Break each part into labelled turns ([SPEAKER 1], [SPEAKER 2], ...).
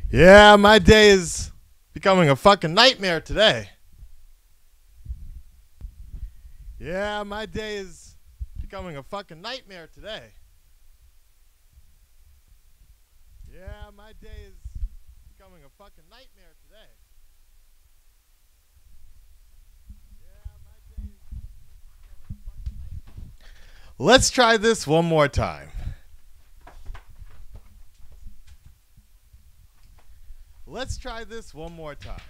[SPEAKER 1] Yeah, my day is becoming a fucking nightmare today. Yeah, my day is becoming a fucking nightmare today. Yeah, my day is becoming a fucking nightmare today. Yeah, my day is becoming a fucking nightmare. Let's try this one more time. Let's try this one more time.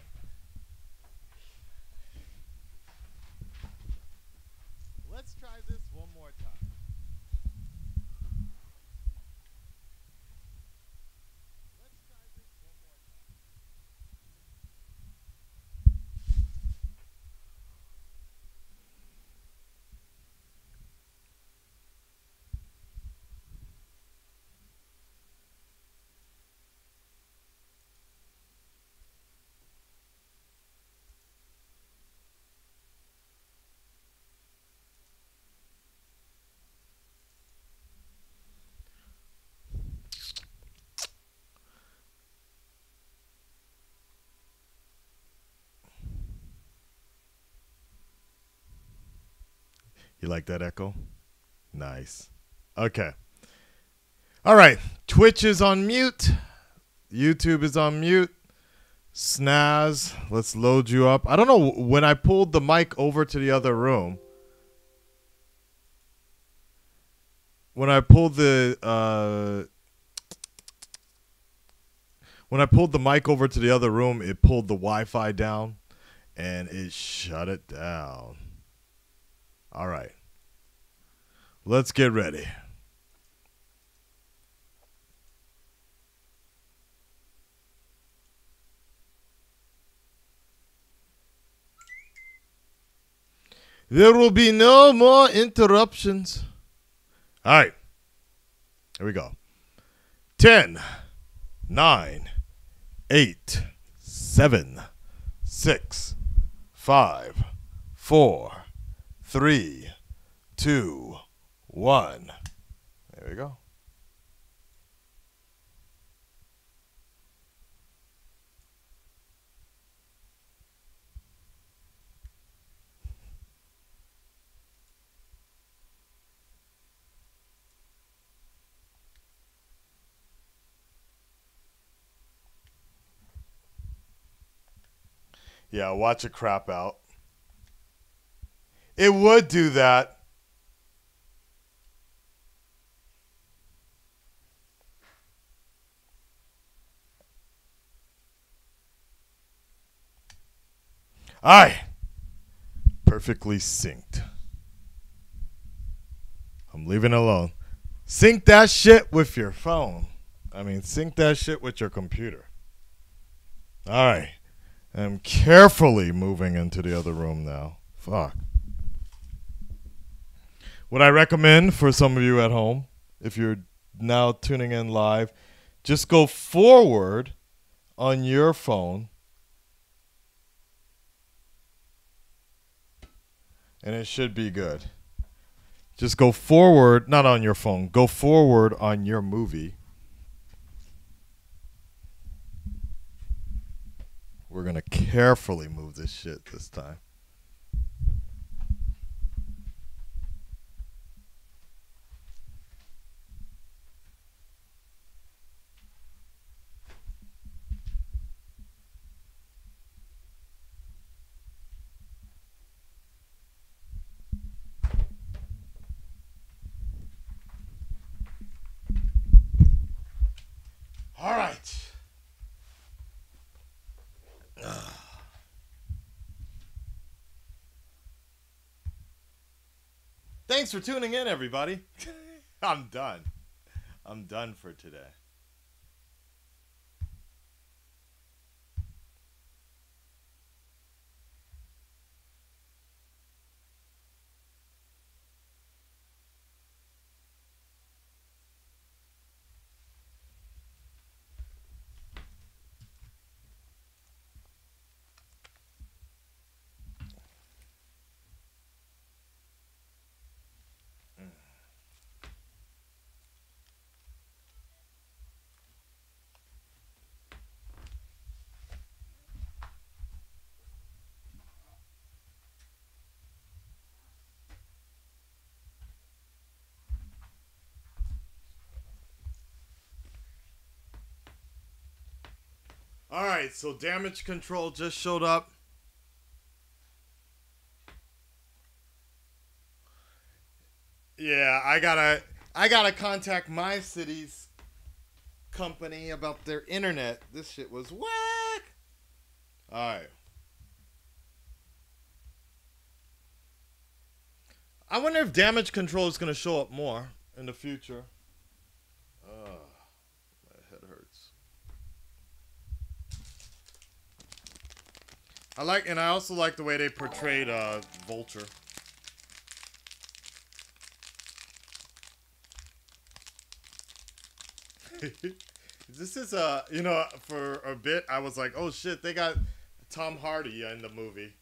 [SPEAKER 1] Let's try this one more time. Let's try this one more time. You like that echo? Nice. Okay. All right. Twitch is on mute. YouTube is on mute. Snaz, let's load you up. I don't know when I pulled the mic over to the other room. When I pulled the mic over to the other room, it pulled the Wi-Fi down and it shut it down. All right. Let's get ready. There will be no more interruptions. All right. Here we go. 10, 9, 8, 7, 6, 5, 4, 3, 2, 1. There we go. Yeah, watch it crap out. It would do that. All right. Perfectly synced. I'm leaving it alone. Sync that shit with your phone. I mean, sync that shit with your computer. All right. I'm carefully moving into the other room now. Fuck. What I recommend for some of you at home, if you're now tuning in live, just go forward on your phone. And it should be good. Just go forward, not on your phone. Go forward on your movie. We're going to carefully move this shit this time. All right. Thanks for tuning in, everybody. I'm done. I'm done for today. Alright, so damage control just showed up. Yeah, I gotta contact my city's company about their internet. This shit was whack. Alright. I wonder if damage control is gonna show up more in the future. My head hurts. I also like the way they portrayed Vulture. This is for a bit I was like, oh shit, they got Tom Hardy in the movie.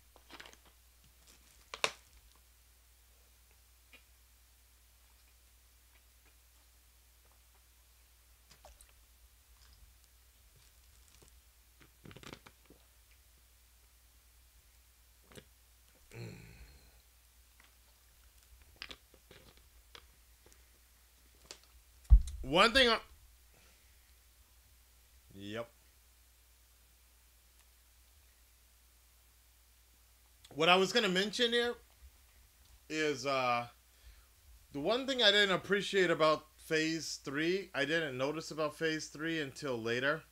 [SPEAKER 1] One thing Yep. What I was gonna mention here is the one thing I didn't appreciate about Phase 3, I didn't notice about Phase 3 until later.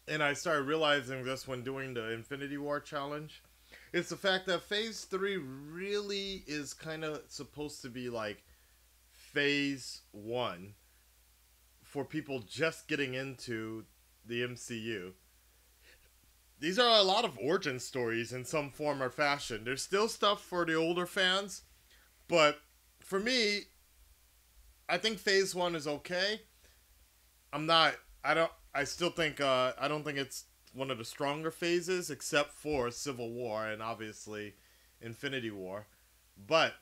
[SPEAKER 1] And I started realizing this when doing the Infinity War challenge. It's the fact that Phase 3 really is kind of supposed to be like Phase 1 for people just getting into the MCU. These are a lot of origin stories in some form or fashion. There's still stuff for the older fans, but for me, I think Phase 1 is okay. I still think, I don't think it's one of the stronger phases, except for Civil War and obviously Infinity War. But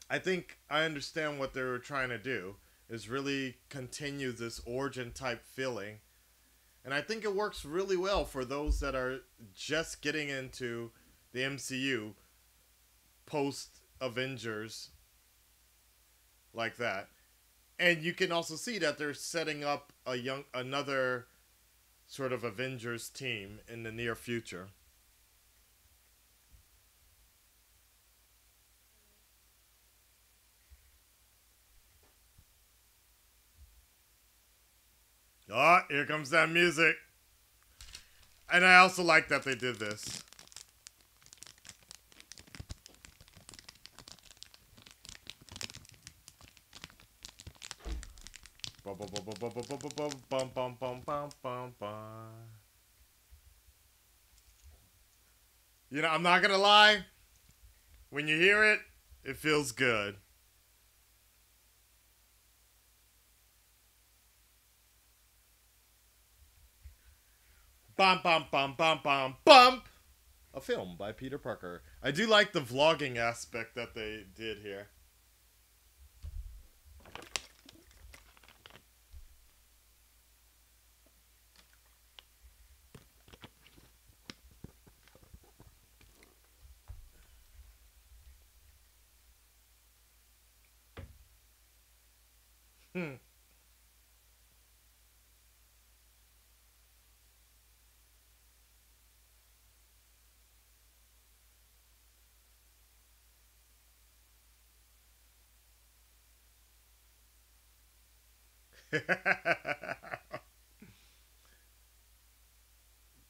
[SPEAKER 1] I think I understand what they were trying to do, is really continue this origin type feeling. And I think it works really well for those that are just getting into the MCU post Avengers like that. And you can also see that they're setting up another sort of Avengers team in the near future. Oh, here comes that music. And I also like that they did this. You know, I'm not gonna lie. When you hear it, it feels good. Bum bum bum bum bum bump. A film by Peter Parker. I do like the vlogging aspect that they did here.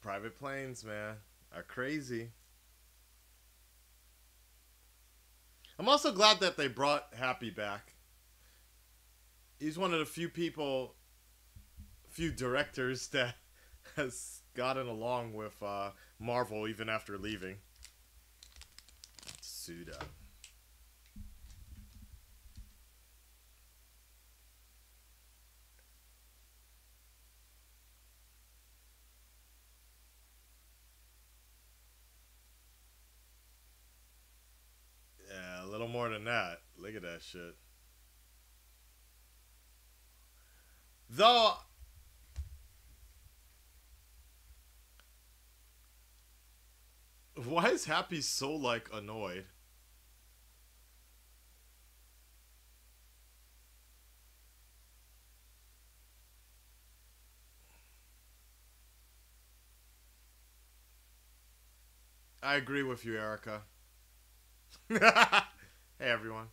[SPEAKER 1] Private planes, man, are crazy. I'm also glad that they brought Happy back. He's one of the few directors that has gotten along with Marvel even after leaving. Suda. Yeah, a little more than that. Look at that shit. Though, why is Happy so, like, annoyed? I agree with you, Erica. Hey, everyone.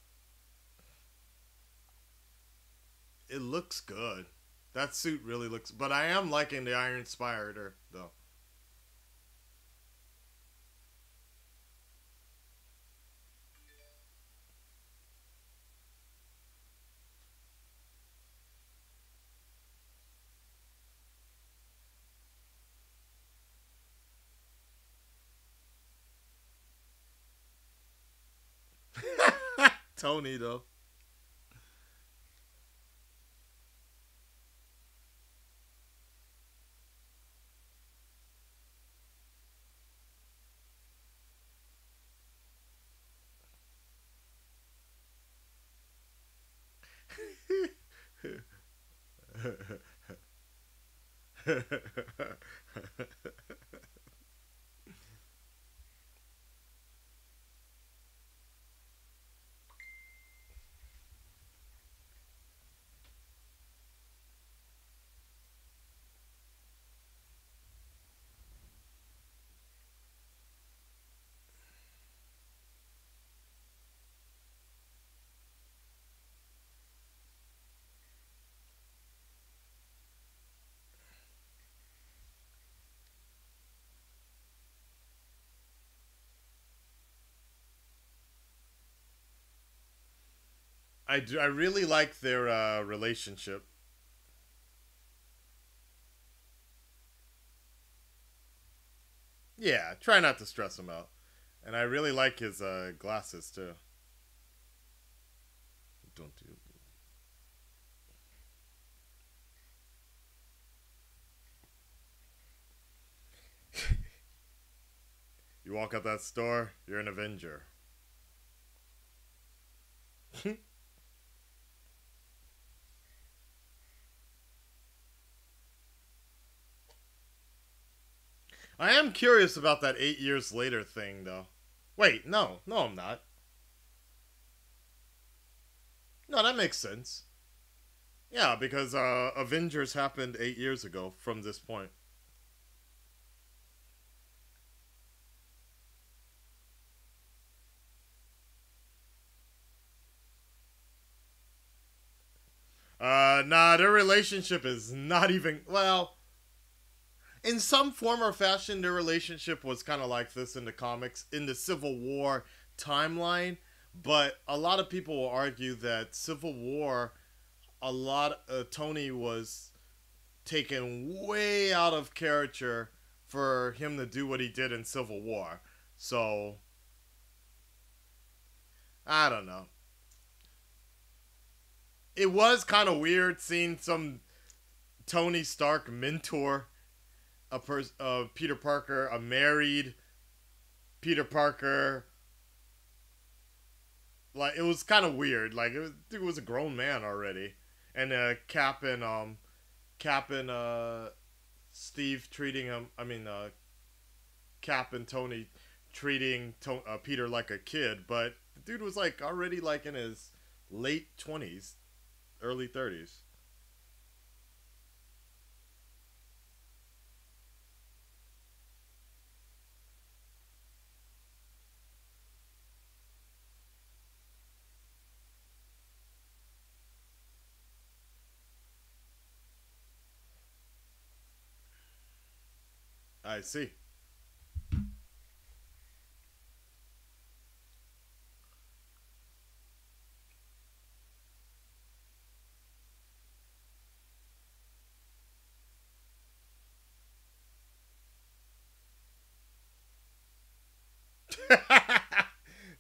[SPEAKER 1] It looks good. That suit really looks... But I am liking the Iron Spider, though. Tony, though. I do. I really like their relationship. Yeah, try not to stress him out. And I really like his glasses too. Don't do. You walk out that store, you're an Avenger. I am curious about that 8 years later thing, though. Wait, no, no, I'm not. No, that makes sense. Yeah, because Avengers happened 8 years ago from this point. Nah, their relationship is not even well. In some form or fashion, their relationship was kind of like this in the comics in the Civil War timeline. But a lot of people will argue that Civil War, Tony was taken way out of character for him to do what he did in Civil War. So I don't know. It was kind of weird seeing some Tony Stark mentor Peter Parker, a married Peter Parker. Like it was kind of weird. Like it was a grown man already, and Cap and Steve treating him. I mean, Cap and Tony treating Peter like a kid, but the dude was like already like in his late 20s, early 30s. I see.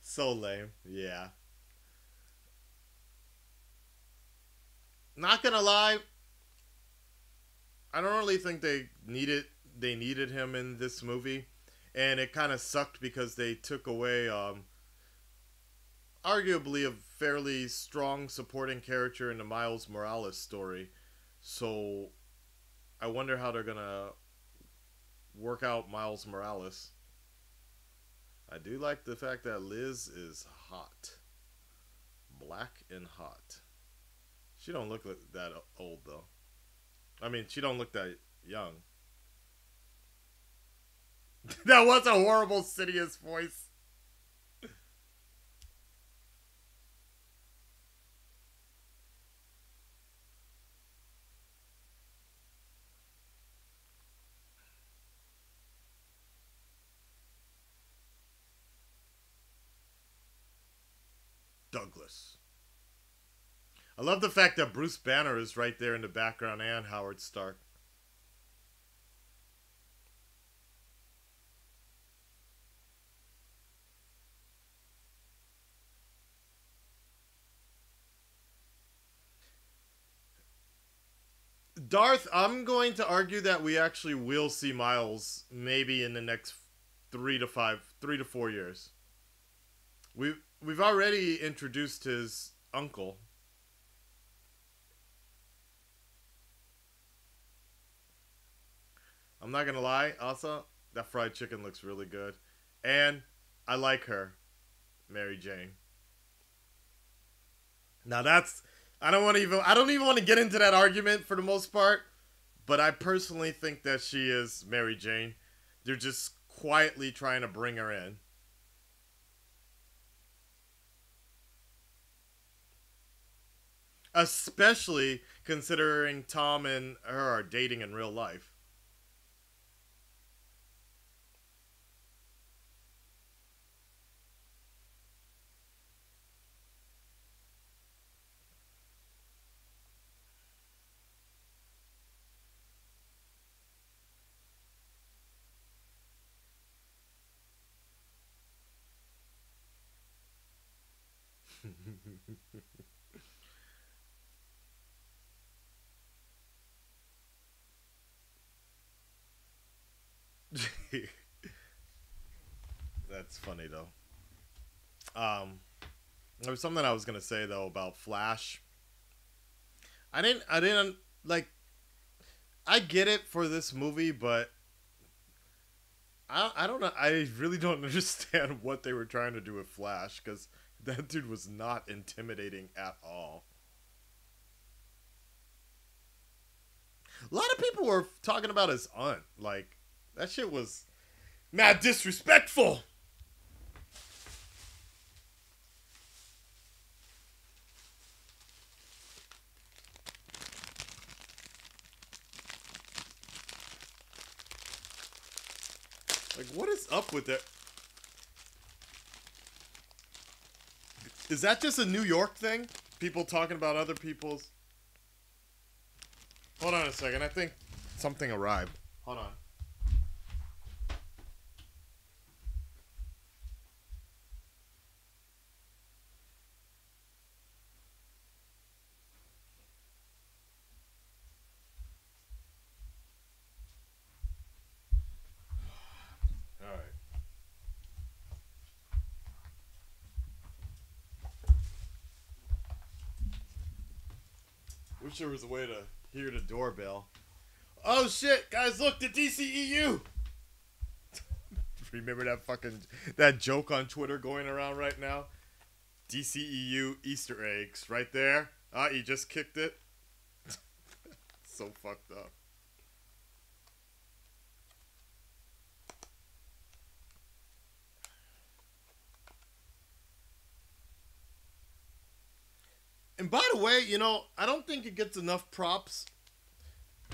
[SPEAKER 1] So lame. Yeah. Not gonna lie, I don't really think they needed him in this movie, and it kind of sucked because they took away arguably a fairly strong supporting character in the Miles Morales story. So I wonder how they're gonna work out Miles Morales. I do like the fact that Liz is hot, black and hot. She don't look that old though. I mean, she don't look that young. That was a horrible Sidious voice. Douglas. I love the fact that Bruce Banner is right there in the background and Howard Stark. Darth, I'm going to argue that we actually will see Miles maybe in the next 3 to 4 years. We've already introduced his uncle. I'm not gonna lie, Asa, that fried chicken looks really good. And I like her, Mary Jane. Now that's I don't even want to get into that argument for the most part, but I personally think that she is Mary Jane. They're just quietly trying to bring her in. Especially considering Tom and her are dating in real life. That's funny though. There was something I was gonna say though about Flash. I didn't like. I get it for this movie, but I don't know. I really don't understand what they were trying to do with Flash because that dude was not intimidating at all. A lot of people were talking about his aunt. Like that shit was mad disrespectful. Like, what is up with it? Is that just a New York thing? People talking about other people's. Hold on a second. I think something arrived. Hold on. All right. Wish there was a way to hear the doorbell. Oh shit, guys! Look, the DCEU. Remember that joke on Twitter going around right now? DCEU Easter eggs right there. Ah, you just kicked it. So fucked up. And by the way, I don't think it gets enough props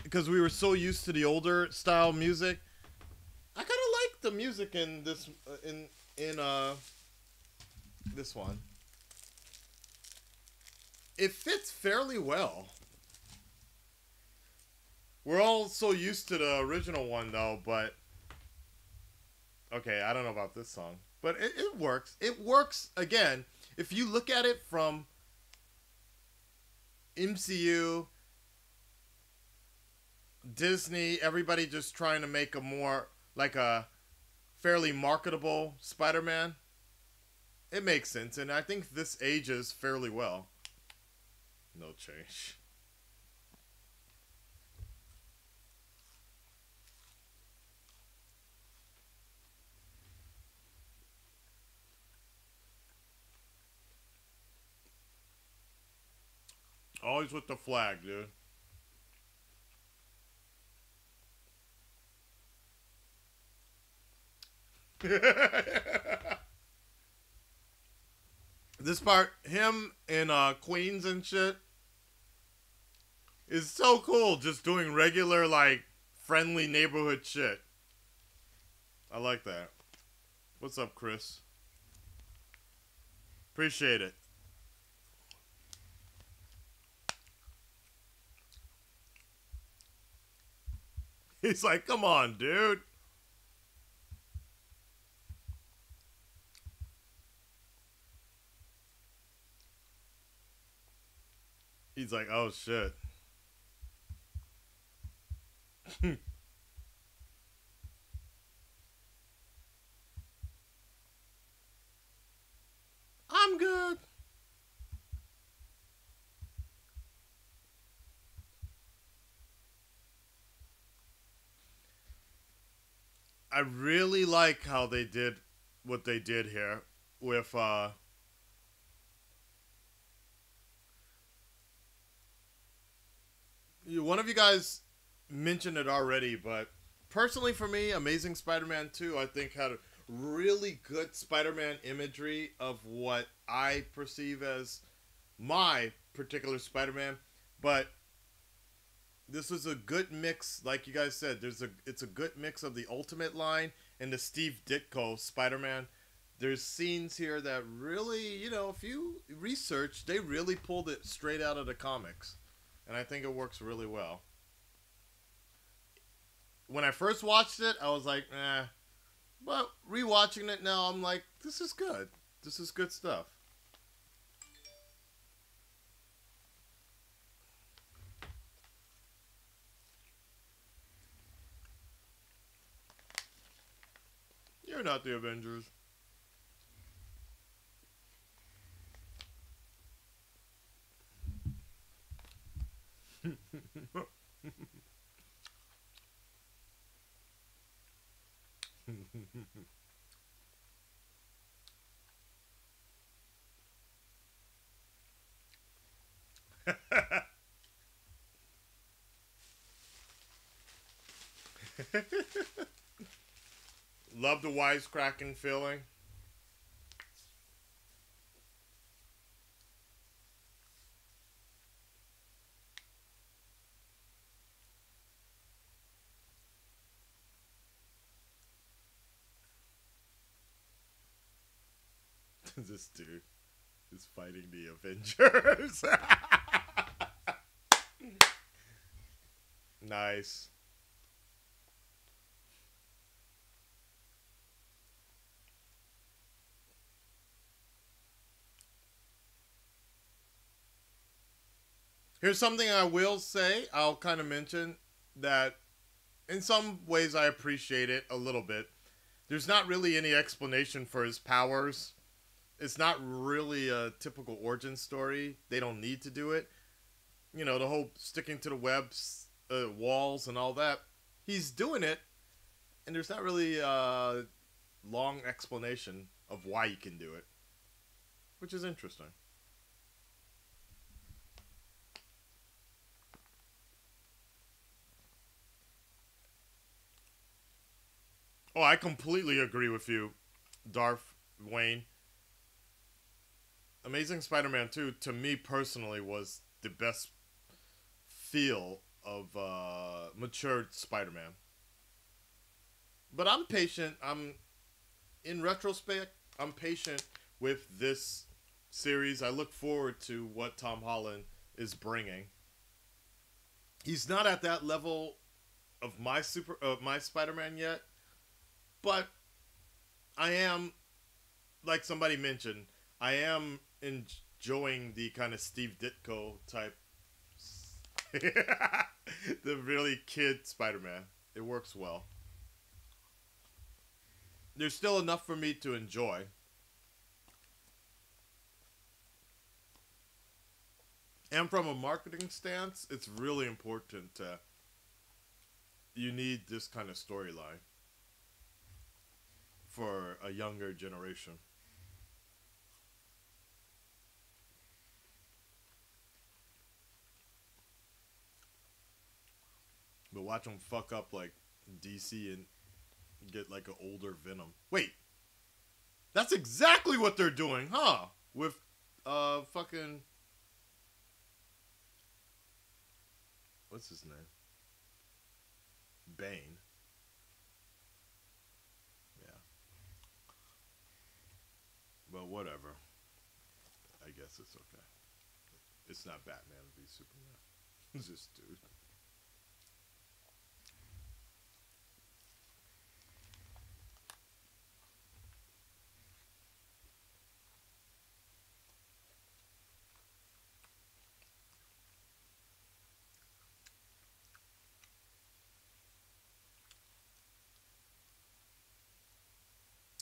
[SPEAKER 1] because we were so used to the older style music. I kind of like the music in this in this one. It fits fairly well. We're all so used to the original one though, but okay, I don't know about this song, but it works. It works again if you look at it from MCU, Disney, everybody just trying to make a more like a fairly marketable Spider-Man. It makes sense, and I think this ages fairly well. No change. Always with the flag, dude. This part, him in Queens and shit, is so cool. Just doing regular, like, friendly neighborhood shit. I like that. What's up, Chris? Appreciate it. He's like, come on, dude. He's like, oh shit. I'm good. I really like how they did what they did here with one of you guys mentioned it already, but personally for me, Amazing Spider-Man 2 I think had a really good Spider-Man imagery of what I perceive as my particular Spider-Man, but this was a good mix, like you guys said. It's a good mix of the Ultimate line and the Steve Ditko Spider-Man. There's scenes here that really, if you research, they really pulled it straight out of the comics, and I think it works really well. When I first watched it, I was like, eh, but rewatching it now, I'm like, this is good. This is good stuff. You're not the Avengers. Love the wisecracking feeling. This dude is fighting the Avengers. Nice. Here's something I will say. I'll kind of mention that in some ways I appreciate it a little bit. There's not really any explanation for his powers. It's not really a typical origin story. They don't need to do it. The whole sticking to the webs, walls, and all that. He's doing it, and there's not really a long explanation of why he can do it, which is interesting. Oh, I completely agree with you, Darth Wayne. Amazing Spider-Man 2, to me personally, was the best feel of matured Spider-Man. But I'm patient. In retrospect, I'm patient with this series. I look forward to what Tom Holland is bringing. He's not at that level of my Spider-Man yet, but I am, like somebody mentioned, I am enjoying the kind of Steve Ditko type, the really kid Spider-Man. It works well. There's still enough for me to enjoy. And from a marketing stance, it's really important to, you need this kind of storyline for a younger generation. But watch them fuck up like DC and Get like an older Venom. Wait, that's exactly what they're doing, huh? With fucking, what's his name? Bane. Yeah. But whatever. I guess it's okay. It's not Batman v Superman. It's this dude.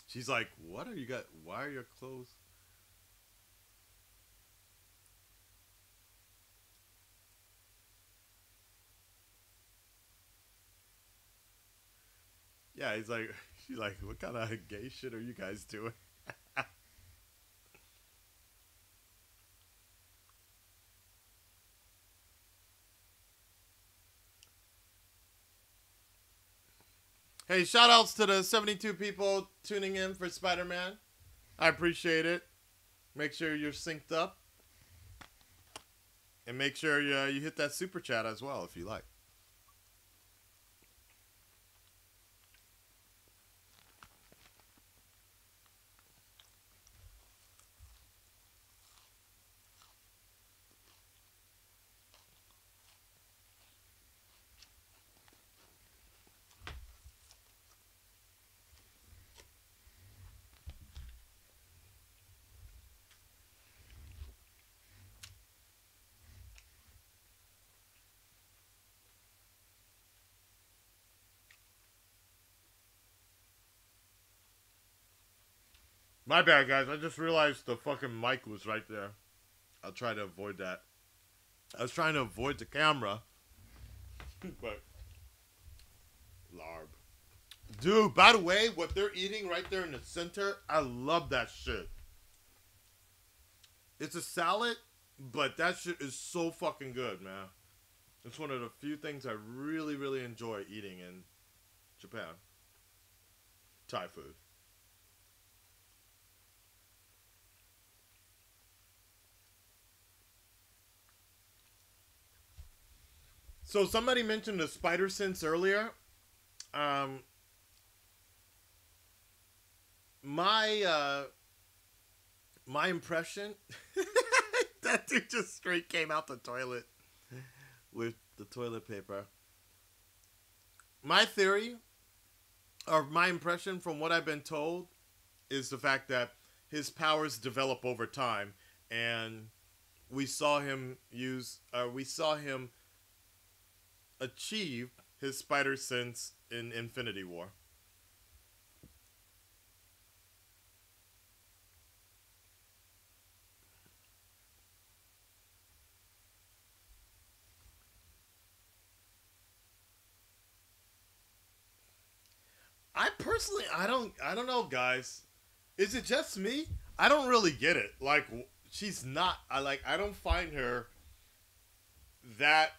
[SPEAKER 1] She's like, "What are you got? Why are your clothes?" Yeah, he's like, she's like, "What kind of gay shit are you guys doing?" Hey, shout outs to the 72 people tuning in for Spider-Man. I appreciate it. Make sure you're synced up. And make sure you hit that super chat as well if you like. My bad, guys. I just realized the fucking mic was right there. I'll try to avoid that. I was trying to avoid the camera. But, larb. Dude, by the way, what they're eating right there in the center, I love that shit. It's a salad, but that shit is so fucking good, man. It's one of the few things I really, really enjoy eating in Japan. Thai food. So somebody mentioned the spider sense earlier. Um, my impression that dude just straight came out the toilet with the toilet paper. My theory, or my impression from what I've been told, is the fact that his powers develop over time, and we saw him achieve his spider sense in Infinity War. I personally, I don't know, guys. Is it just me? I don't really get it. Like, she's not. I don't find her that.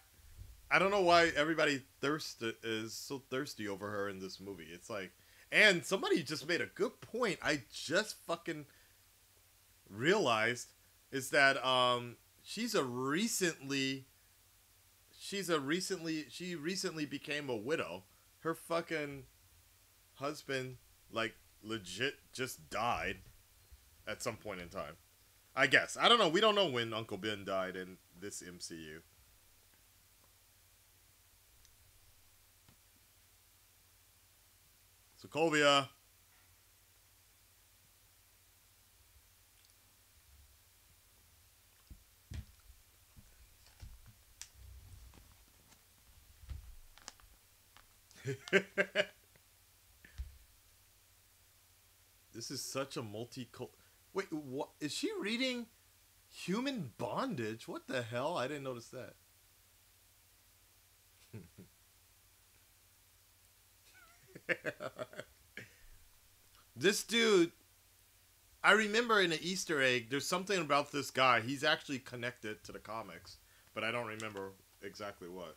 [SPEAKER 1] I don't know why everybody is so thirsty over her in this movie. It's like, and somebody just made a good point. I just fucking realized is that she recently became a widow. Her fucking husband, like, legit just died at some point in time. I guess. I don't know. We don't know when Uncle Ben died in this MCU. Sokovia. This is such a multi-cult. Wait, what? Is she reading Human Bondage? What the hell? I didn't notice that. This dude, I remember in an Easter egg, there's something about this guy. He's actually connected to the comics, but I don't remember exactly what.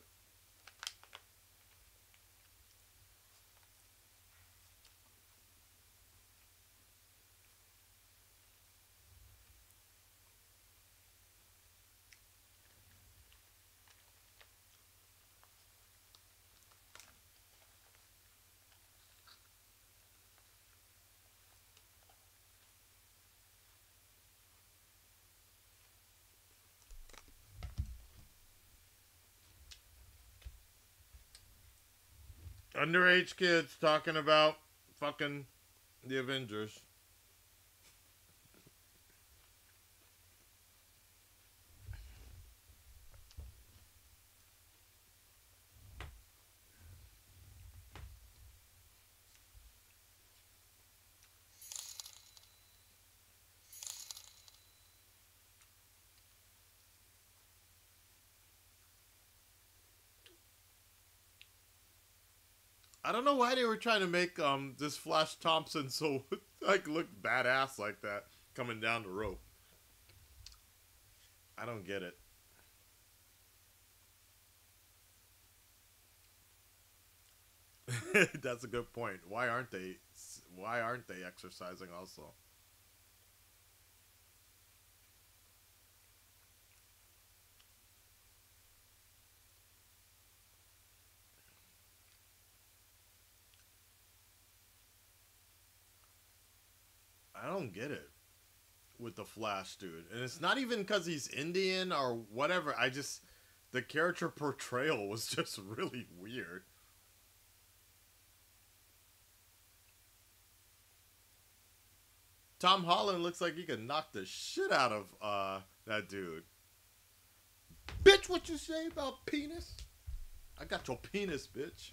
[SPEAKER 1] Underage kids talking about fucking the Avengers. I don't know why they were trying to make this Flash Thompson so like look badass like that coming down the rope. I don't get it. That's a good point. Why aren't they? Why aren't they exercising also? I don't get it with the Flash dude, and it's not even because he's Indian or whatever. I just the character portrayal was just really weird. Tom Holland looks like he could knock the shit out of that dude. Bitch, what you say about penis? I got your penis, bitch.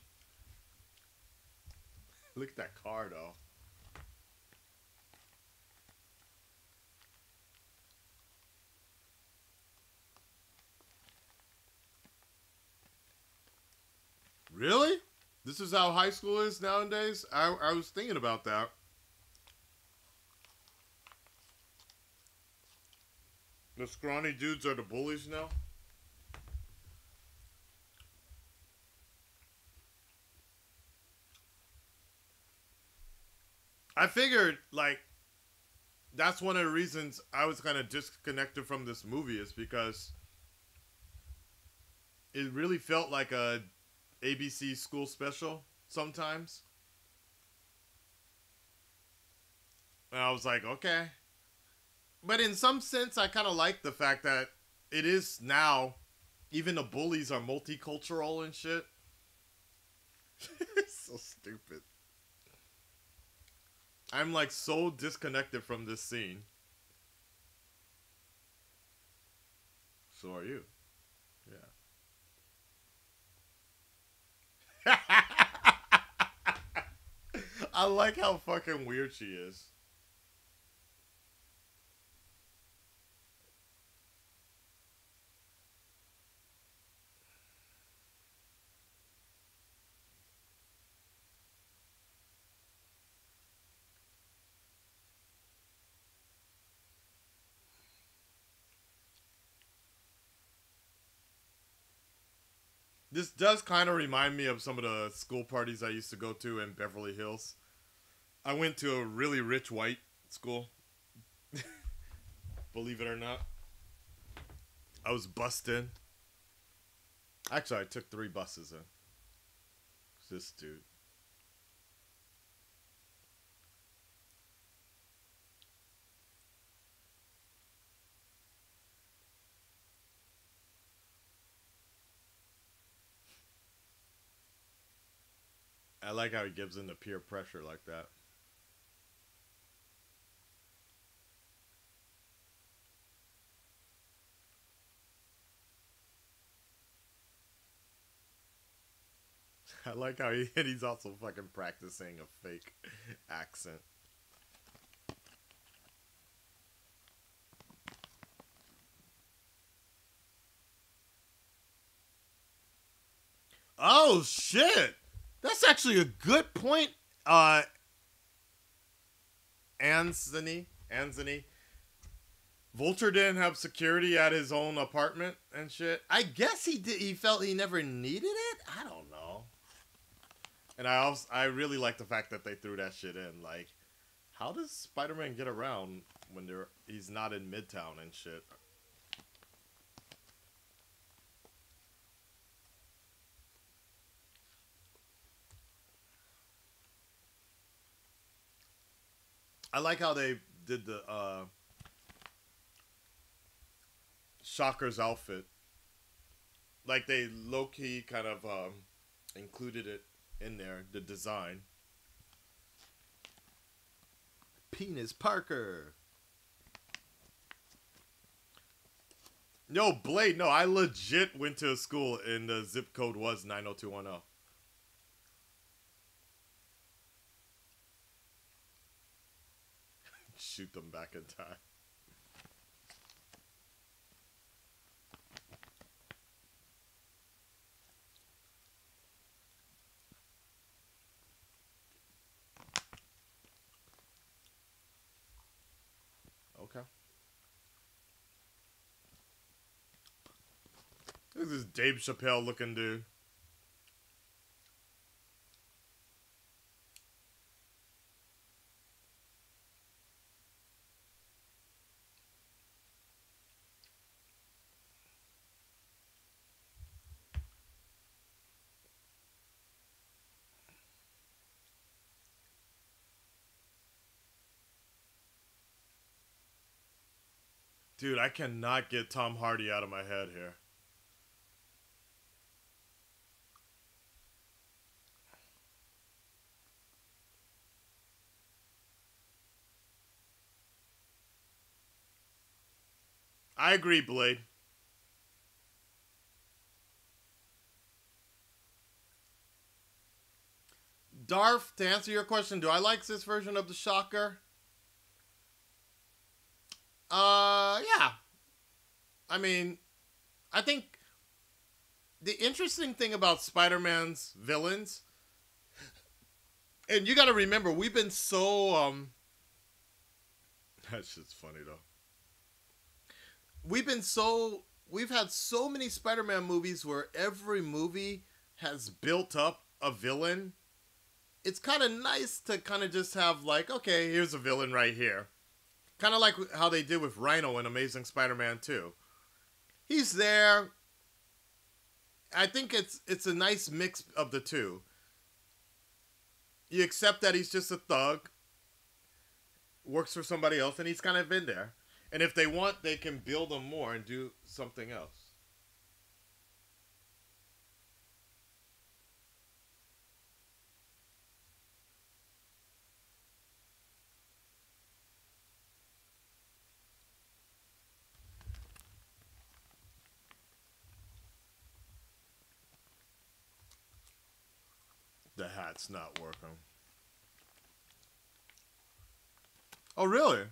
[SPEAKER 1] Look at that car, though. Really? This is how high school is nowadays? I was thinking about that. The scrawny dudes are the bullies now? I figured, like, that's one of the reasons I was kind of disconnected from this movie is because it really felt like a ABC school special sometimes. And I was like, okay. But in some sense, I kind of like the fact that it is now, even the bullies are multicultural and shit. It's so stupid. I'm like so disconnected from this scene. So are you. Yeah. I like how fucking weird she is. This does kind of remind me of some of the school parties I used to go to in Beverly Hills. I went to a really rich white school. Believe it or not. I was bussed in. Actually, I took 3 buses in. This dude. I like how he gives in the peer pressure like that. I like how he's also fucking practicing a fake accent. Oh shit! That's actually a good point. Anthony. Vulture didn't have security at his own apartment and shit. I guess he did. He felt he never needed it. I don't know. And I really like the fact that they threw that shit in. Like, how does Spider-Man get around when he's not in Midtown and shit? I like how they did the Shocker's outfit. Like they low key kind of included it in there, the design. Penis Parker. No, Blade, no, I legit went to a school and the zip code was 90210. Shoot them back in time. Okay. This is Dave Chappelle looking dude. Dude, I cannot get Tom Hardy out of my head here. I agree, Blade. Darth, to answer your question, do I like this version of the Shocker? Yeah. I mean, I think the interesting thing about Spider-Man's villains, and you got to remember, we've been so that shit's funny though. We've had so many Spider-Man movies where every movie has built up a villain. It's kind of nice to kind of just have like, okay, here's a villain right here. Kind of like how they did with Rhino in Amazing Spider-Man 2. He's there. I think it's a nice mix of the two. You accept that he's just a thug, works for somebody else, and he's kind of in there. And if they want, they can build him more and do something else. The hat's not working. Oh, really?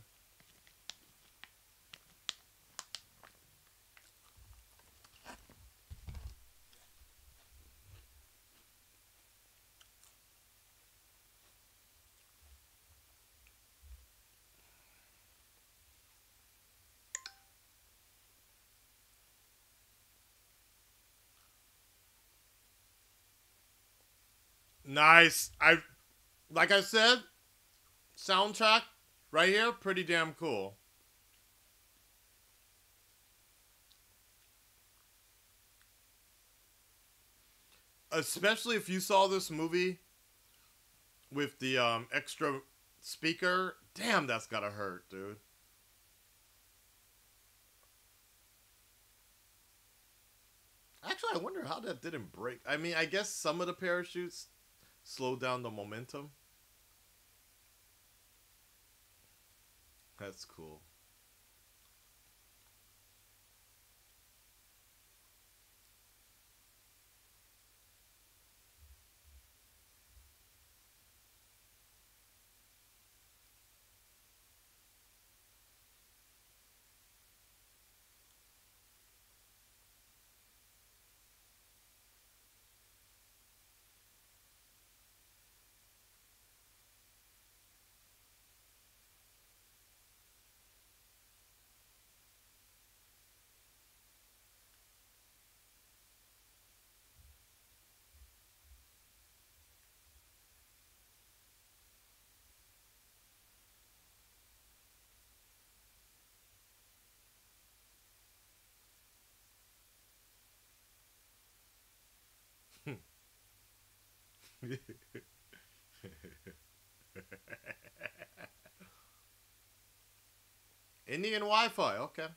[SPEAKER 1] Nice. Like I said, soundtrack right here, pretty damn cool. Especially if you saw this movie with the extra speaker. Damn, that's gotta hurt, dude. Actually, I wonder how that didn't break. I mean, I guess some of the parachutes slowed down the momentum. That's cool. Indian Wi-Fi, okay.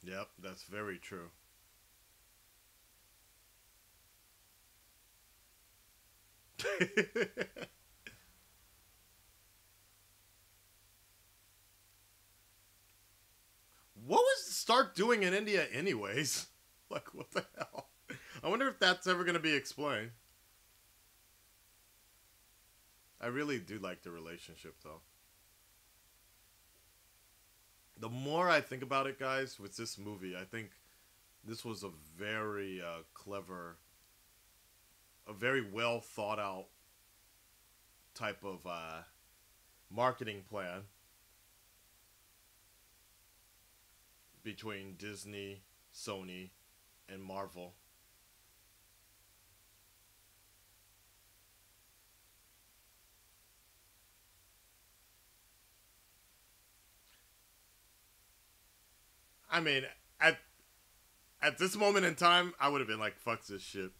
[SPEAKER 1] Yep, that's very true. What was Stark doing in India, anyways? Like, what the hell? I wonder if that's ever going to be explained. I really do like the relationship, though. The more I think about it, guys, with this movie, I think this was a very clever, a very well thought out type of marketing plan between Disney, Sony, and Marvel. I mean, at at this moment in time, I would have been like, "Fuck this shit."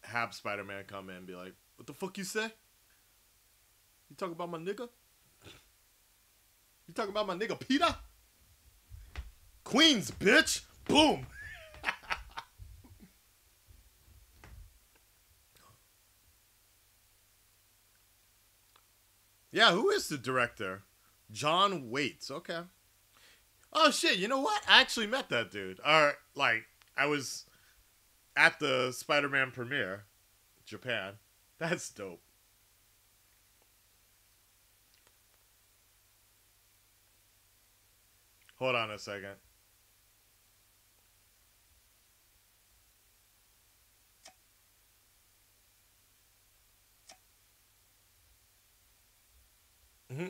[SPEAKER 1] Have Spider Man come in and be like, "What the fuck you say? You talking about my nigga? You talking about my nigga Peter? Queens, bitch! Boom!" Yeah, who is the director? John Waits. Okay. Oh shit! You know what? I actually met that dude. Or like, I was at the Spider Man premiere, Japan. That's dope. Hold on a second. Mm-hmm.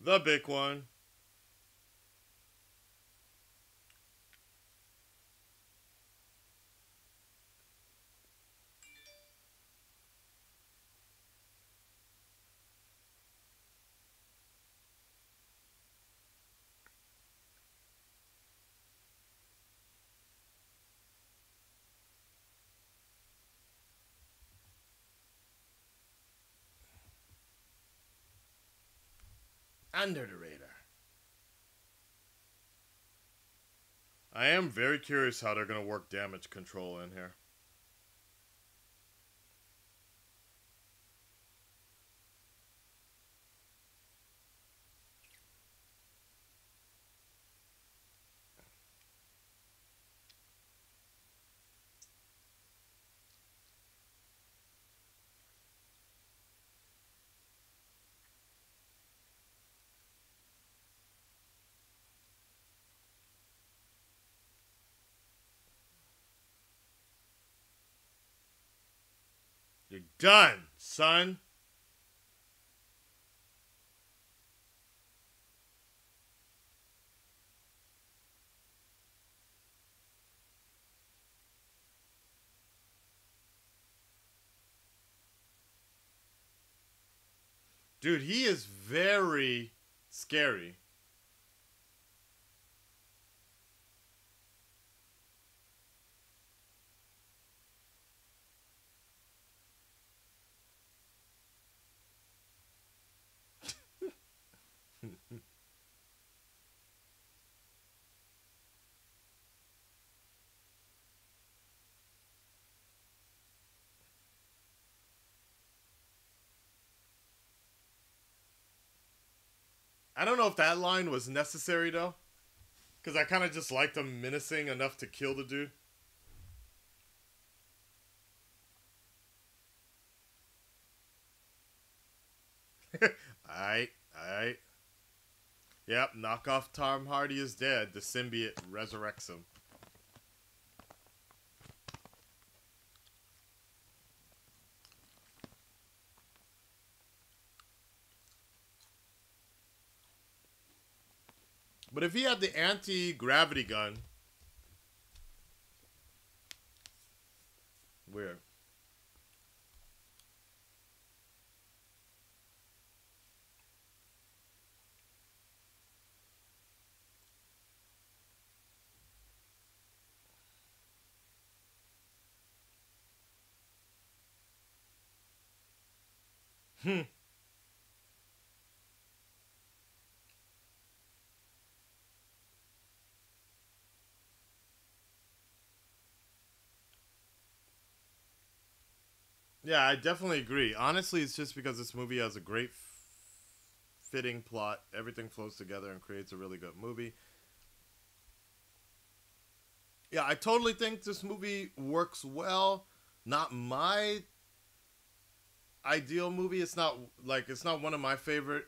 [SPEAKER 1] The big one. Under the radar. I am very curious how they're gonna work damage control in here. You're done, son. Dude, he is very scary. I don't know if that line was necessary though, because I kind of just liked him menacing enough to kill the dude. Alright, alright. Yep, knockoff Tom Hardy is dead. The symbiote resurrects him. But if he had the anti-gravity gun, weird. Hmm. Yeah, I definitely agree. Honestly, it's just because this movie has a great fitting plot. Everything flows together and creates a really good movie. Yeah, I totally think this movie works well. Not my ideal movie. It's not one of my favorite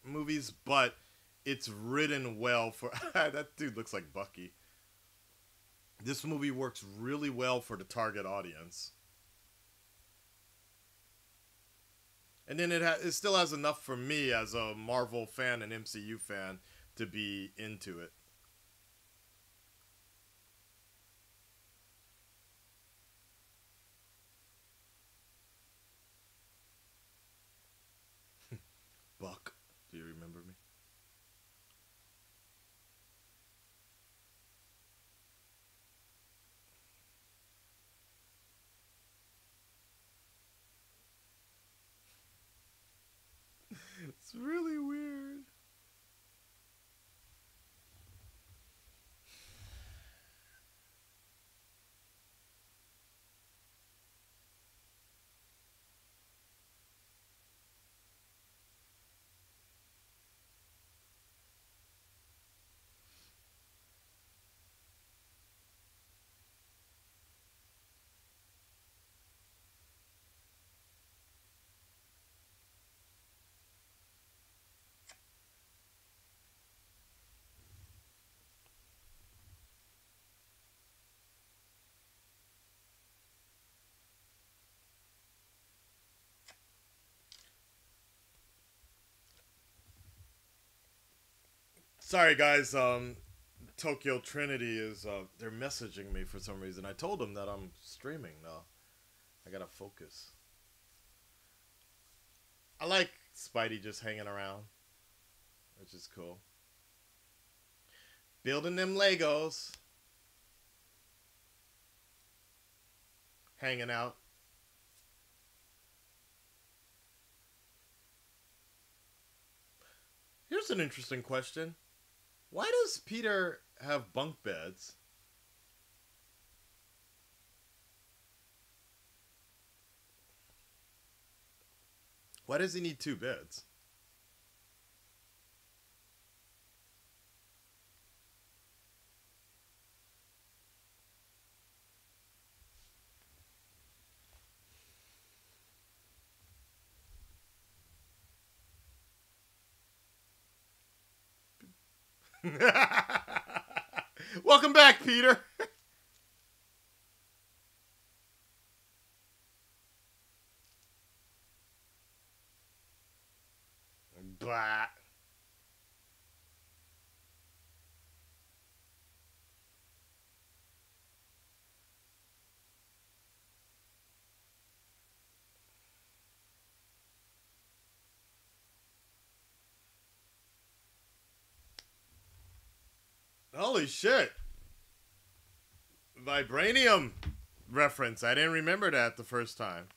[SPEAKER 1] movies, but it's written well for that dude looks like Bucky. This movie works really well for the target audience. And then it still has enough for me as a Marvel fan and MCU fan to be into it. Buck, do you remember me? It's really weird. Sorry guys, Tokyo Trinity is they're messaging me for some reason. I told them that I'm streaming now. I gotta focus. I like Spidey just hanging around, which is cool. Building them Legos, hanging out. Here's an interesting question. Why does Peter have bunk beds? Why does he need two beds? Welcome back, Peter. Blah. Holy shit. Vibranium reference. I didn't remember that the first time.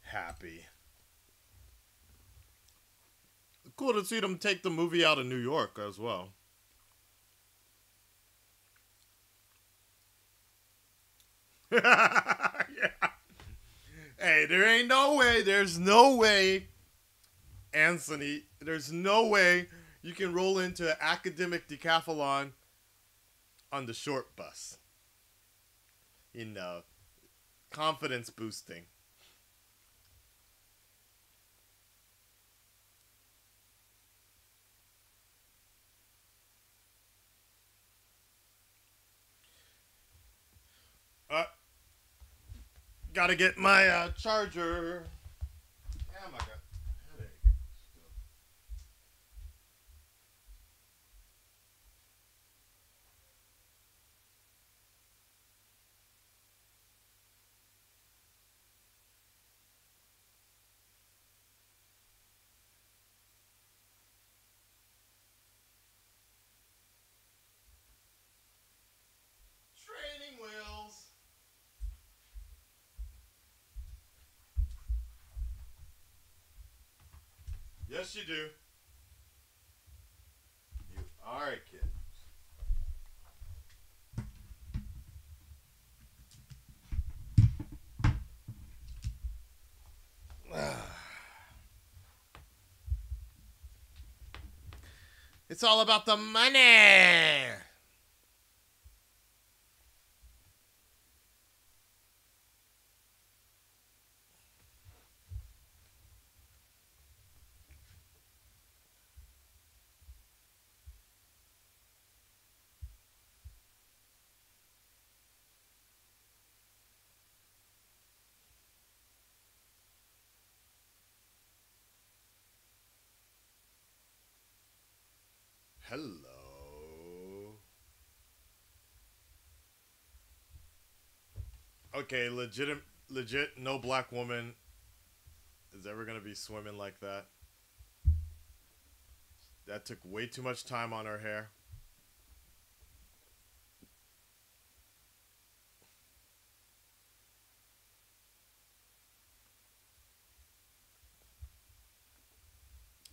[SPEAKER 1] Happy. Cool to see them take the movie out of New York as well. Yeah. Hey, there ain't no way. There's no way, Anthony. There's no way you can roll into an academic decathlon on the short bus. You know, confidence boosting. Uh, Gotta get my charger. Damn, I got a headache. Still. Yes, you do. You are a kid. It's all about the money. Hello. Okay, legit, no black woman is ever gonna be swimming like that. That took way too much time on her hair.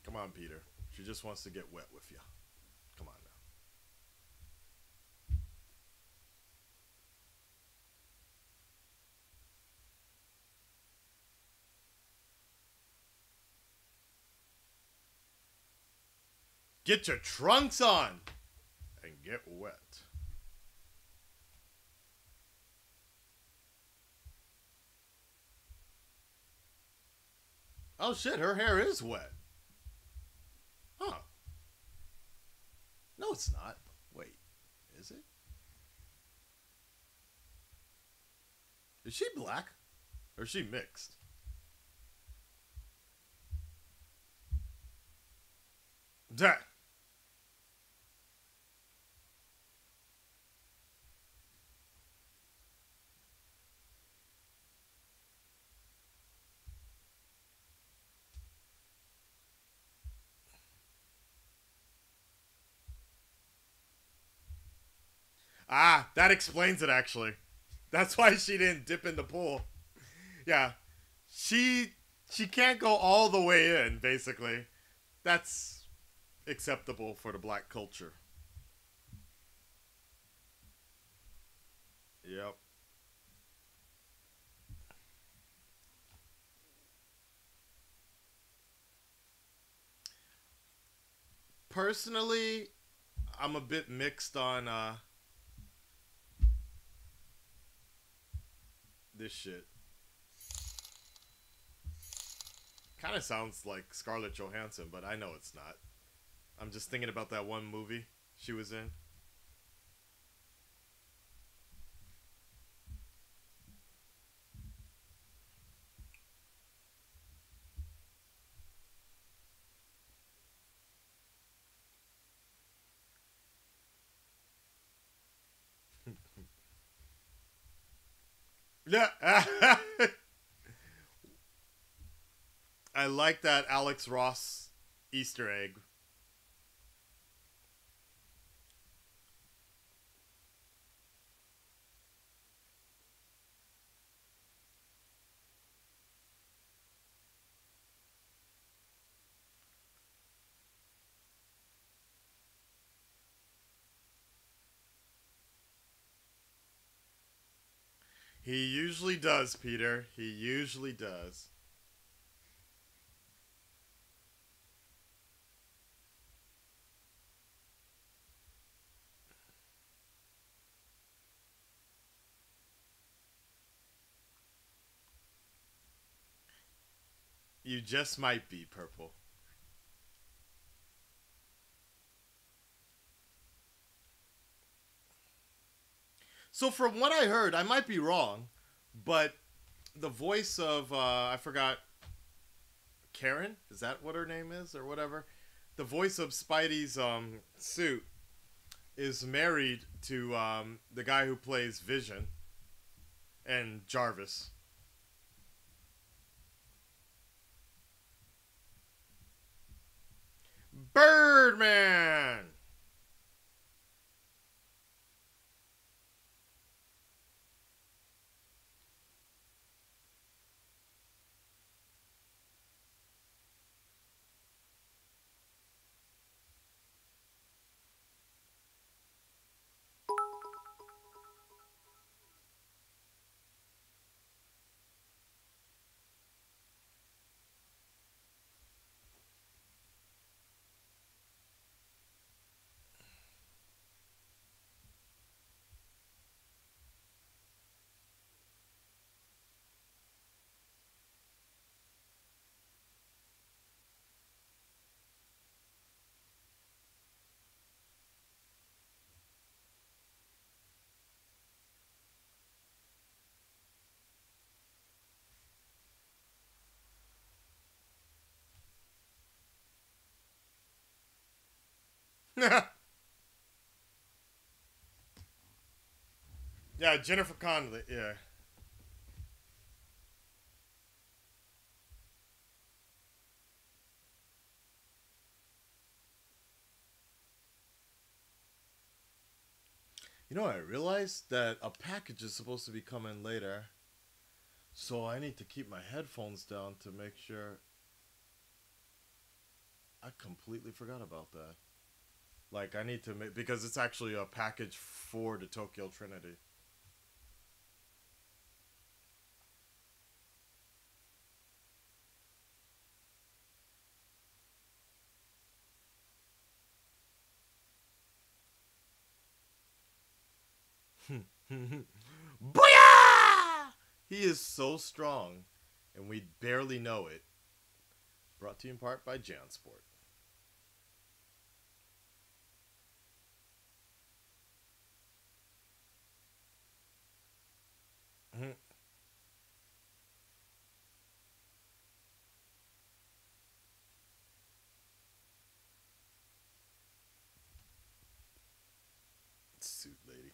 [SPEAKER 1] Come on, Peter. She just wants to get wet with you. Come on now. Get your trunks on and get wet. Oh shit, her hair is wet. Huh. No, it's not. Wait, is it? Is she black? Or is she mixed? That. Ah, that explains it actually. That's why she didn't dip in the pool. Yeah. She can't go all the way in, basically. That's acceptable for the black culture. Yep. Personally, I'm a bit mixed on this shit. Kind of sounds like Scarlett Johansson, but I know it's not. I'm just thinking about that one movie she was in. Yeah. I like that Alex Ross Easter egg. He usually does, Peter. He usually does. You just might be purple. So from what I heard, I might be wrong, but the voice of I forgot, Karen, is that what her name is or whatever? The voice of Spidey's suit is married to the guy who plays Vision and Jarvis. Birdman. Yeah, Jennifer Connelly. Yeah. You know, I realized that a package is supposed to be coming later. So I need to keep my headphones down to make sure. I completely forgot about that. Like, I need to make. Because it's actually a package for the Tokyo Trinity. Booyah! He is so strong, and we barely know it. Brought to you in part by Jansport. Suit lady.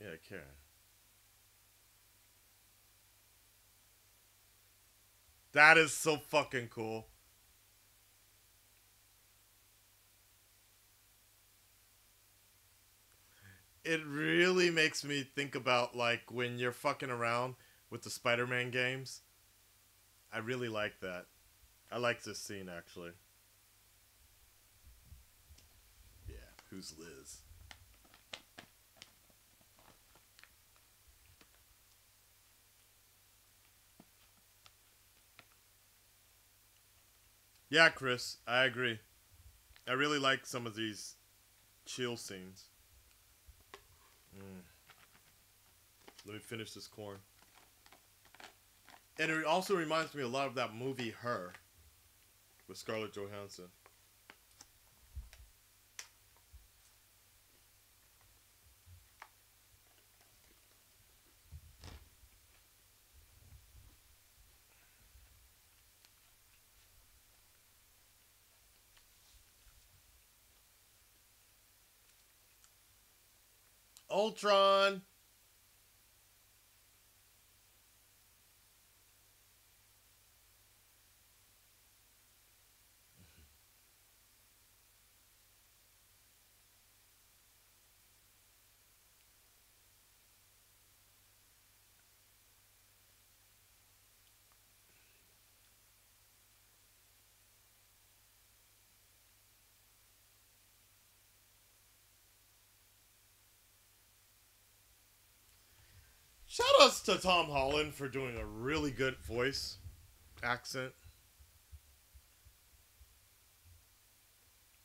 [SPEAKER 1] Yeah, Karen. That is so fucking cool. It really makes me think about like when you're fucking around with the Spider-Man games. I really like that. I like this scene actually. Yeah, who's Liz? Yeah, Chris, I agree. I really like some of these chill scenes. Let me finish this corn. And it also reminds me a lot of that movie Her with Scarlett Johansson. Ultron. Shout outs to Tom Holland for doing a really good voice accent.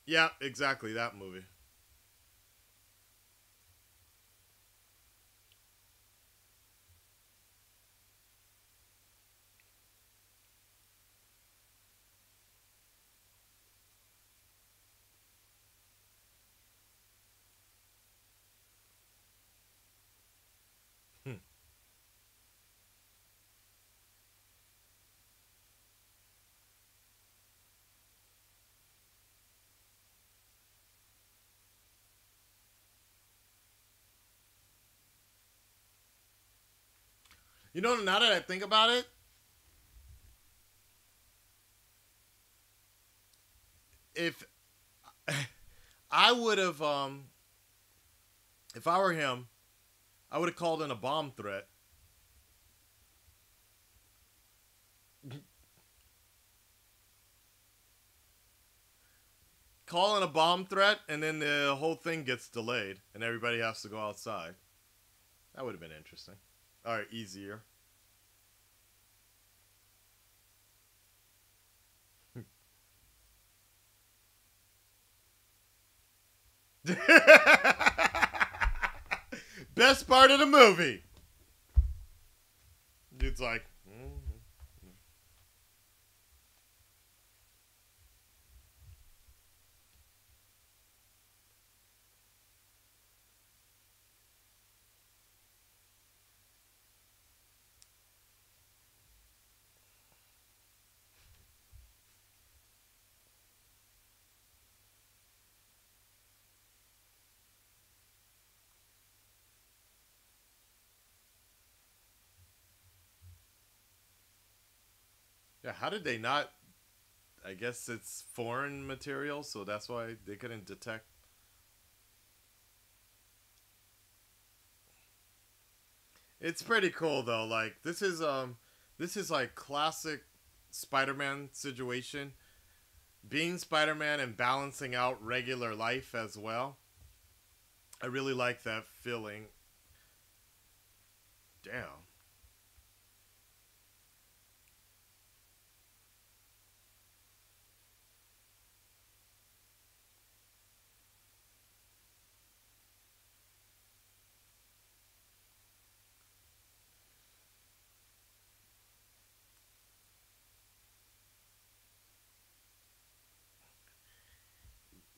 [SPEAKER 1] Yeah, exactly, that movie. You know, now that I think about it, if I would have, if I were him, I would have called in a bomb threat. Call in a bomb threat, and then the whole thing gets delayed, and everybody has to go outside. That would have been interesting. All right, easier. Best part of the movie. It's like, Yeah, how did they not? I guess it's foreign material, so that's why they couldn't detect. It's pretty cool though. Like this is like classic Spider-Man situation. Being Spider-Man and balancing out regular life as well. I really like that feeling. Damn.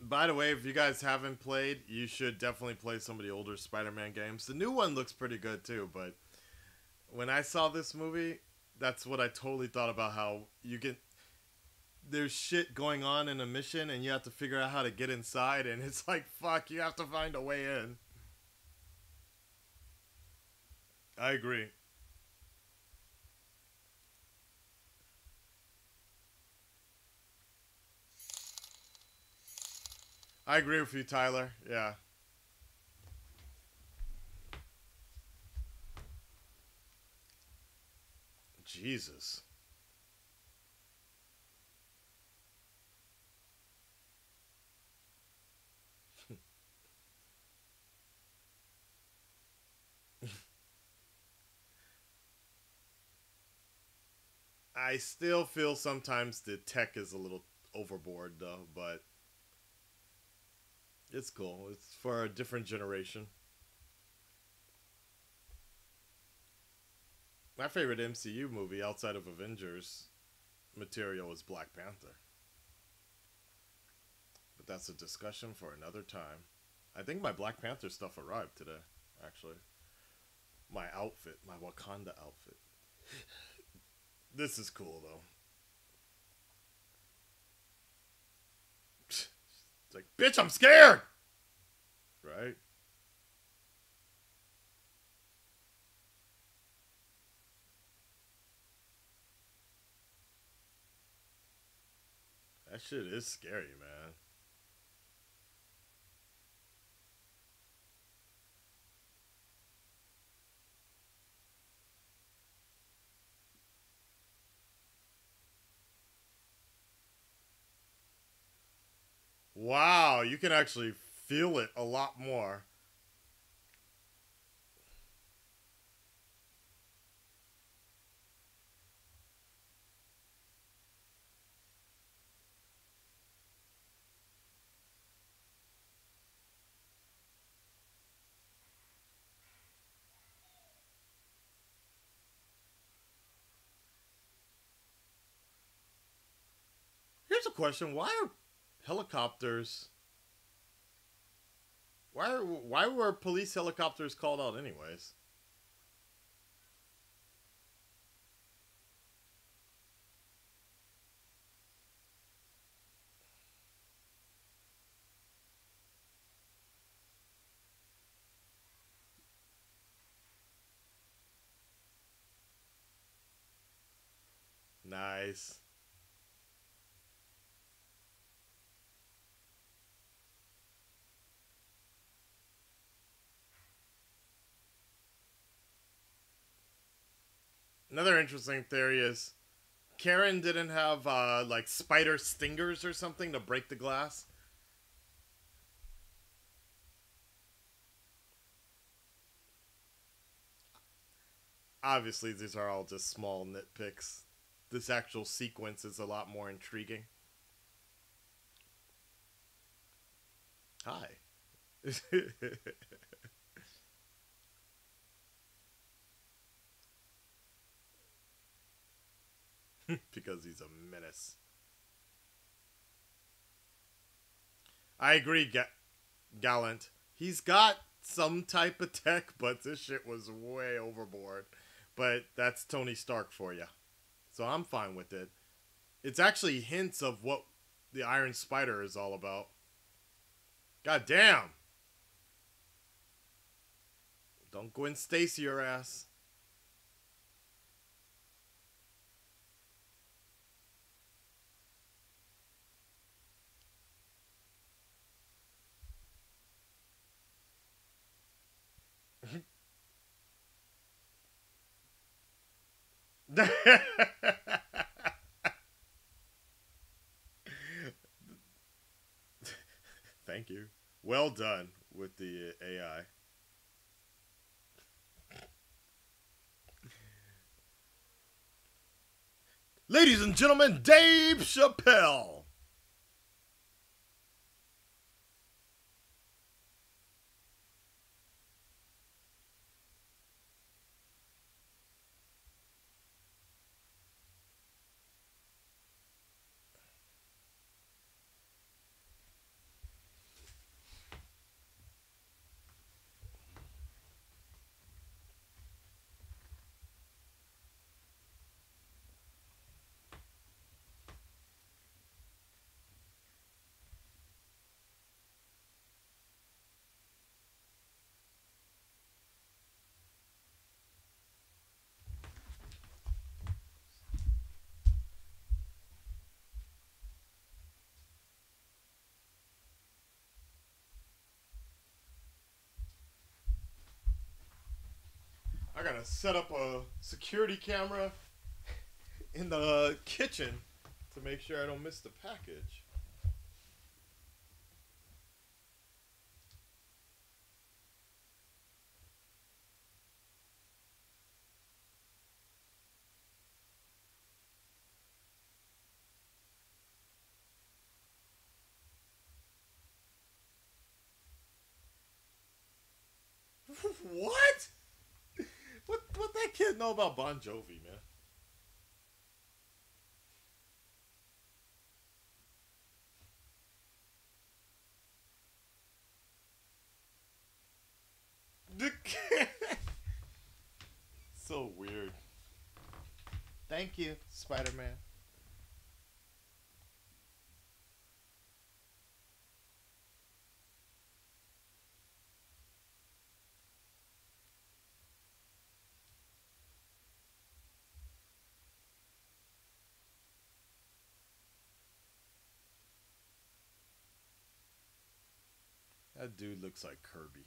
[SPEAKER 1] By the way, if you guys haven't played, you should definitely play some of the older Spider-Man games. The new one looks pretty good too, but when I saw this movie, that's what I totally thought about. How you get there's shit going on in a mission and you have to figure out how to get inside, and it's like fuck, you have to find a way in. I agree. I agree with you, Tyler. Yeah. Jesus. I still feel sometimes the tech is a little overboard though, but it's cool. It's for a different generation. My favorite MCU movie outside of Avengers material is Black Panther. But that's a discussion for another time. I think my Black Panther stuff arrived today, actually. My outfit, my Wakanda outfit. This is cool though. It's like, bitch, I'm scared! Right? That shit is scary, man. Wow, you can actually feel it a lot more. Here's a question: why are helicopters? Why were police helicopters called out anyways? Nice. Another interesting theory is Karen didn't have like spider stingers or something to break the glass. Obviously, these are all just small nitpicks. This actual sequence is a lot more intriguing. Hi. Because he's a menace. I agree, Gallant. He's got some type of tech, but this shit was way overboard. But that's Tony Stark for you. So I'm fine with it. It's actually hints of what the Iron Spider is all about. God damn. Don't Gwen Stacy your ass. Thank you. Well done with the AI. Ladies and gentlemen, Dave Chappelle. I gotta set up a security camera in the kitchen to make sure I don't miss the package. What? What that kid know about Bon Jovi, man? So weird. Thank you, Spider-Man. That dude looks like Kirby.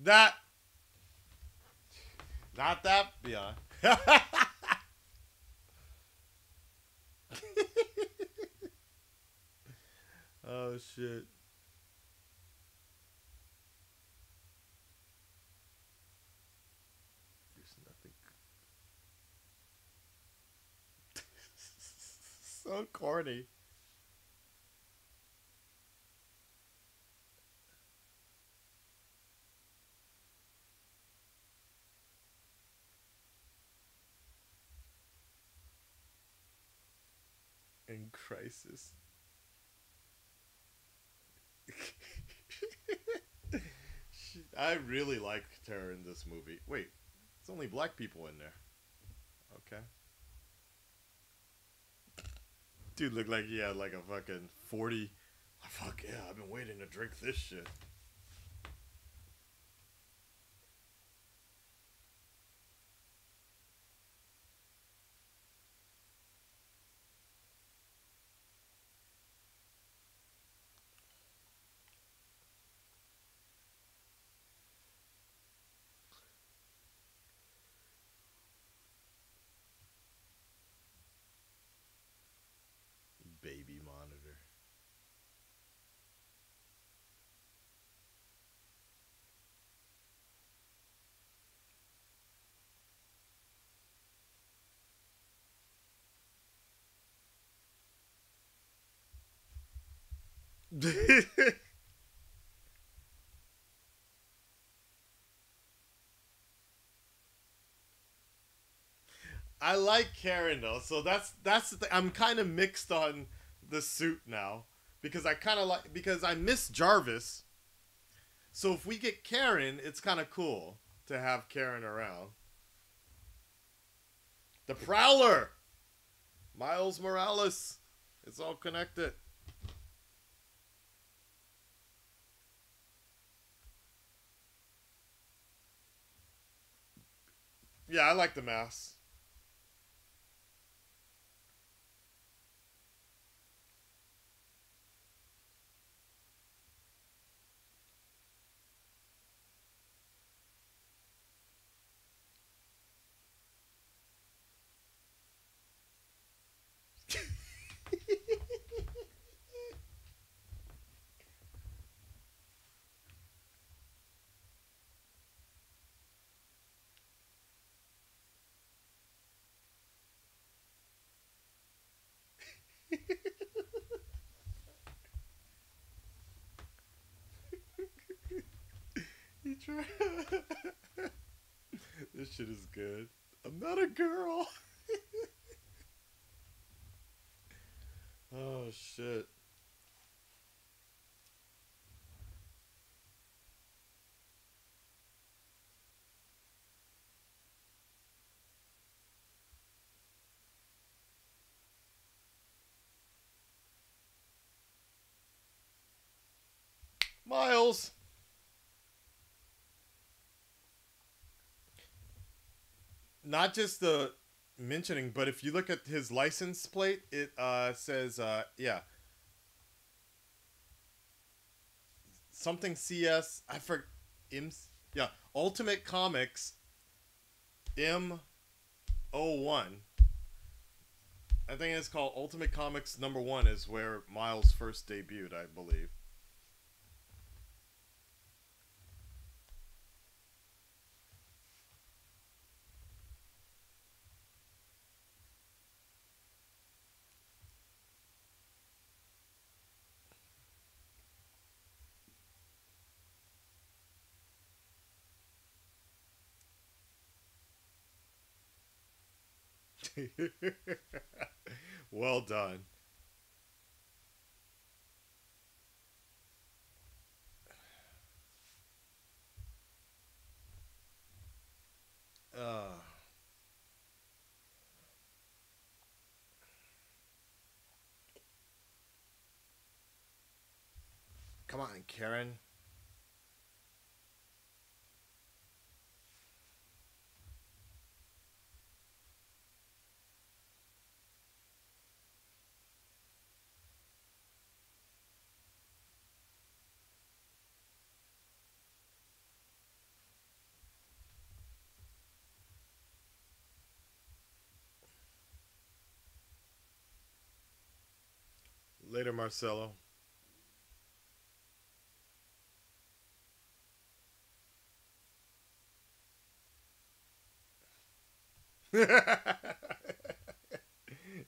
[SPEAKER 1] That. Not that, yeah. Oh shit. There's nothing. So corny. In crisis. I really liked her in this movie. Wait, it's only black people in there. Okay. Dude looked like he had like a fucking 40. Oh, fuck yeah, I've been waiting to drink this shit. Baby monitor. I like Karen though, so that's the thing. I'm kind of mixed on the suit now because I kind of like because I miss Jarvis. So if we get Karen, it's kind of cool to have Karen around. The Prowler, Miles Morales. It's all connected. Yeah, I like the mask. He tried. This shit is good. I'm not a girl. Oh shit. Miles. Not just the mentioning, but if you look at his license plate, it says yeah, something CS. I forget. M. Yeah, Ultimate Comics M01. I think it's called Ultimate Comics #1 is where Miles first debuted, I believe. Well done. Uh, Come on, Karen. Later, Marcelo.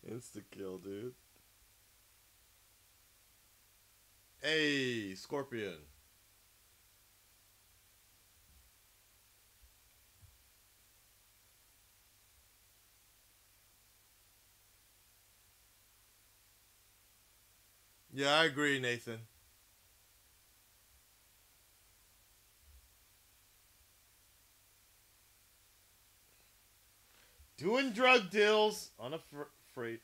[SPEAKER 1] Insta kill, dude. Hey, Scorpion. Yeah, I agree, Nathan. Doing drug deals on a freight.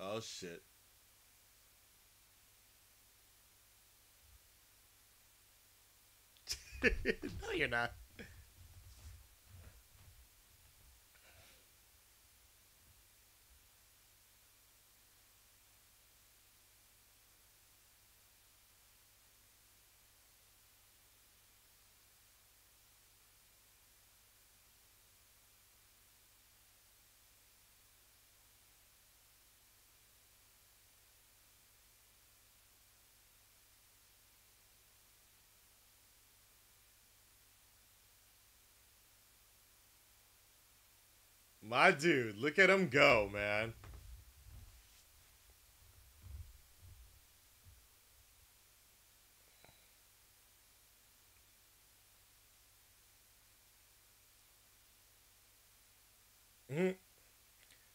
[SPEAKER 1] Oh shit. No, you're not. My dude, look at him go, man. Mhm.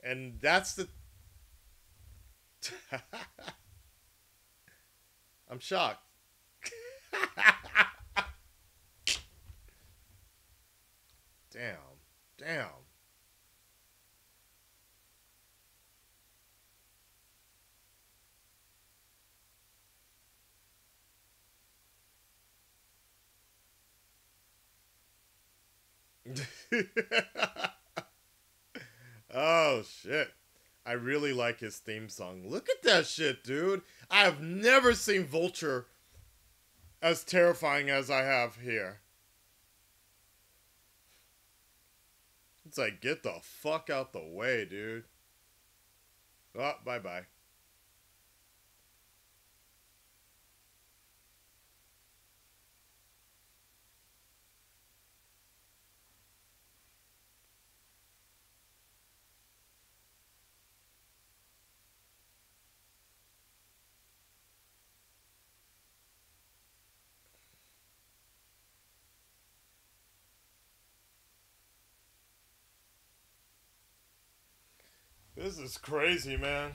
[SPEAKER 1] And that's the. I'm shocked. Damn. Damn. Oh shit. I really like his theme song. Look at that shit, dude. I have never seen Vulture as terrifying as I have here. It's like, get the fuck out the way, dude. Oh, bye-bye. This is crazy, man.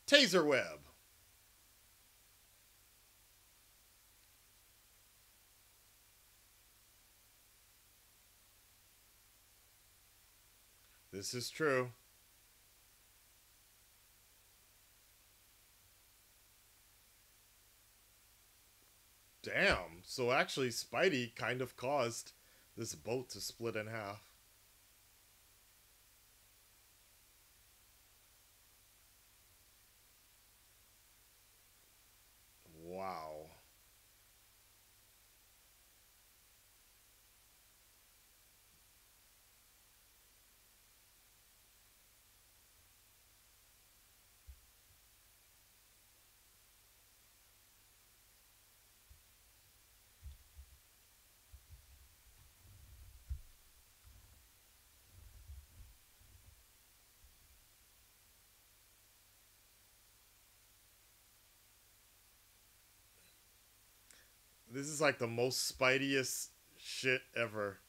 [SPEAKER 1] Taser web. This is true. Damn. So actually, Spidey kind of caused this boat to split in half. Wow. This is like the most Spideyest shit ever.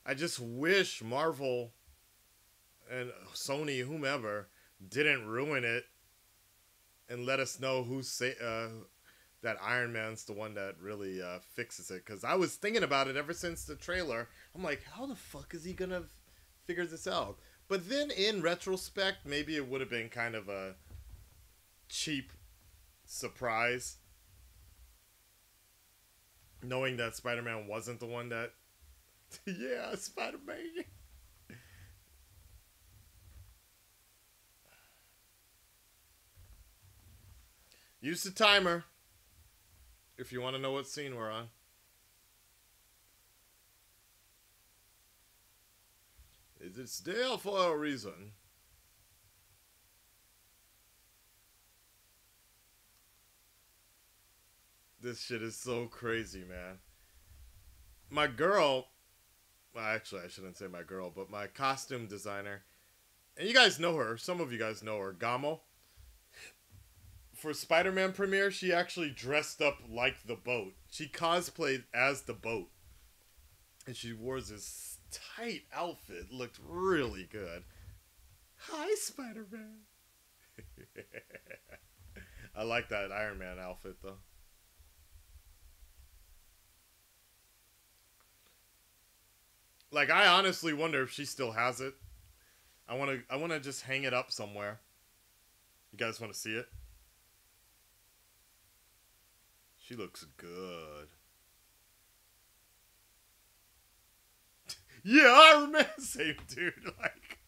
[SPEAKER 1] I just wish Marvel and Sony, whomever, didn't ruin it and let us know that Iron Man's the one that really fixes it. Because I was thinking about it ever since the trailer. I'm like, how the fuck is he gonna figure this out? But then in retrospect, maybe it would have been kind of a cheap surprise, knowing that Spider-Man wasn't the one that... Yeah, Spider-Man. Use the timer if you want to know what scene we're on. It's there for a reason. This shit is so crazy, man. My girl... Well, actually, I shouldn't say my girl, but my costume designer... And you guys know her. Some of you guys know her. Gamo. For Spider-Man premiere, she actually dressed up like the boat. She cosplayed as the boat. And she wore this tight outfit. Looked really good. Hi, Spider-Man. I like that Iron Man outfit, though. Like, I honestly wonder if she still has it. I wanna just hang it up somewhere. You guys want to see it? She looks good. Yeah, Iron Man, same dude. Like,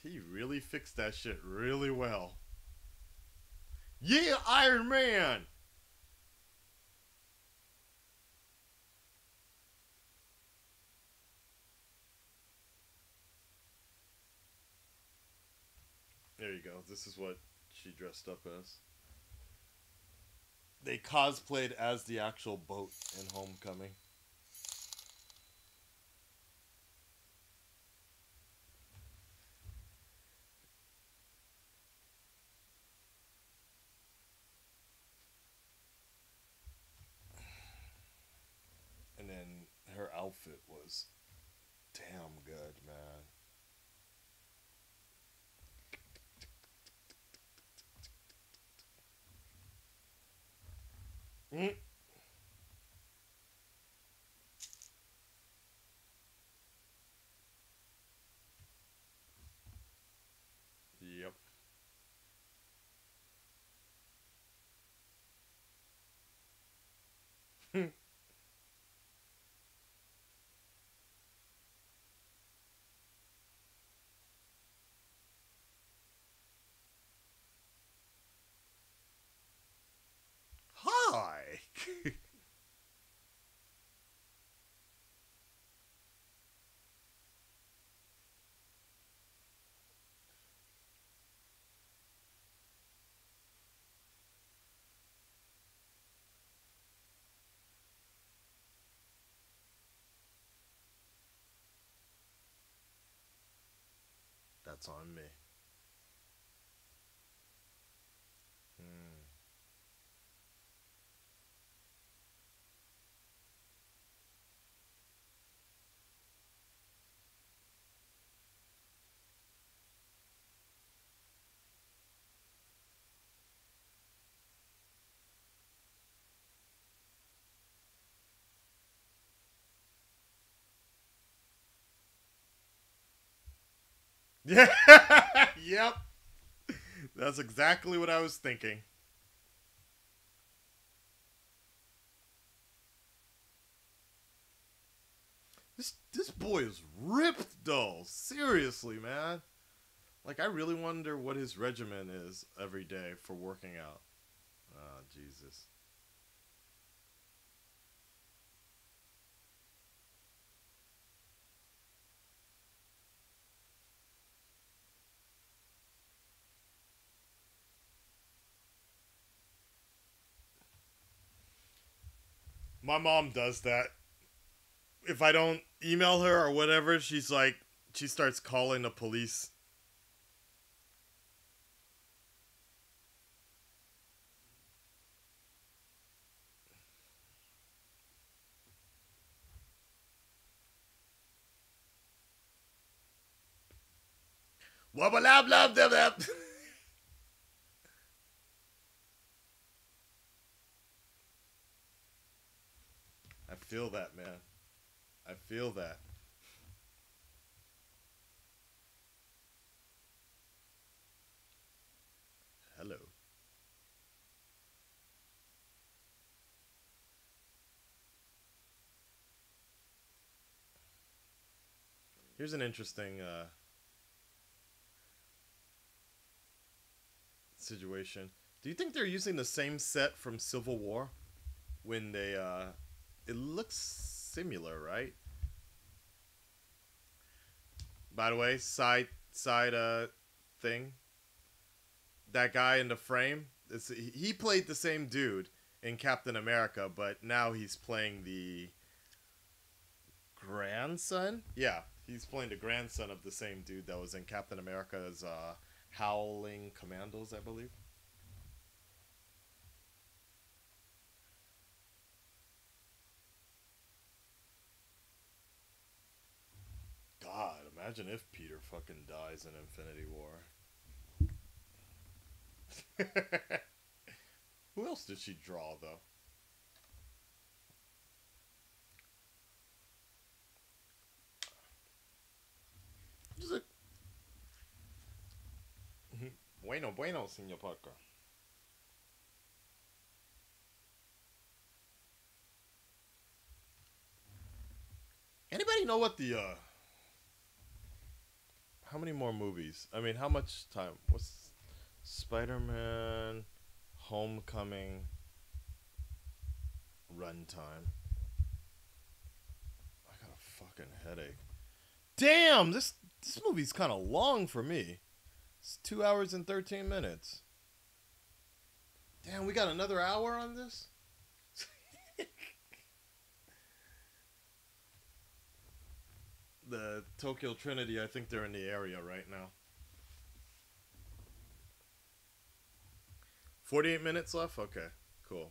[SPEAKER 1] he really fixed that shit really well. Yeah, Iron Man. There you go. This is what she dressed up as. They cosplayed as the actual boat in Homecoming. outfit was damn good, man. Mm. Yep. Hi. That's on me. Mm. Yeah. Yep. That's exactly what I was thinking. This boy is ripped though. Seriously, man. Like I really wonder what his regimen is every day for working out. Oh, Jesus. My mom does that. If I don't email her or whatever, she's like, she starts calling the police. Blah blah blah blah blah blah. I feel that, man. I feel that. Hello. Here's an interesting situation. Do you think they're using the same set from Civil War when they it looks similar, right? By the way, side thing. That guy in the frame, he played the same dude in Captain America, but now he's playing the grandson. Yeah, he's playing the grandson of the same dude that was in Captain America's Howling Commandos, I believe. God, imagine if Peter fucking dies in Infinity War. Who else did she draw though? Just a, bueno, bueno, Senor Parker. Anybody know what the how many more movies? I mean, how much time? What's Spider-Man Homecoming runtime? I got a fucking headache. Damn, this movie's kind of long for me. It's 2 hours and 13 minutes. Damn, we got another hour on this. The Tokyo Trinity, I think they're in the area right now. 48 minutes left? Okay, cool.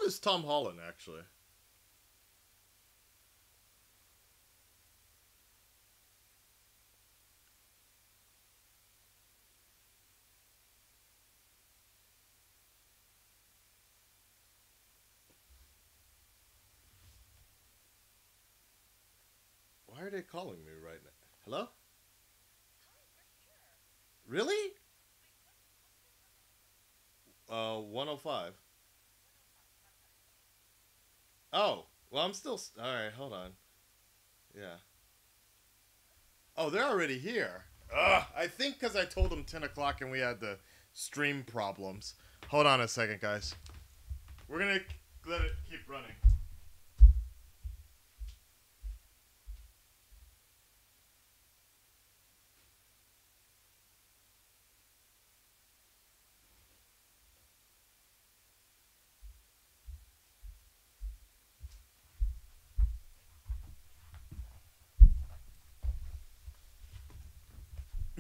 [SPEAKER 1] is Tom Holland, actually. Why are they calling me right now? Hello? Really? 105. Oh, well, I'm still. All right, hold on. Yeah. Oh, they're already here. Ugh, I think because I told them 10 o'clock and we had the stream problems. Hold on a second, guys. We're going to let it keep running.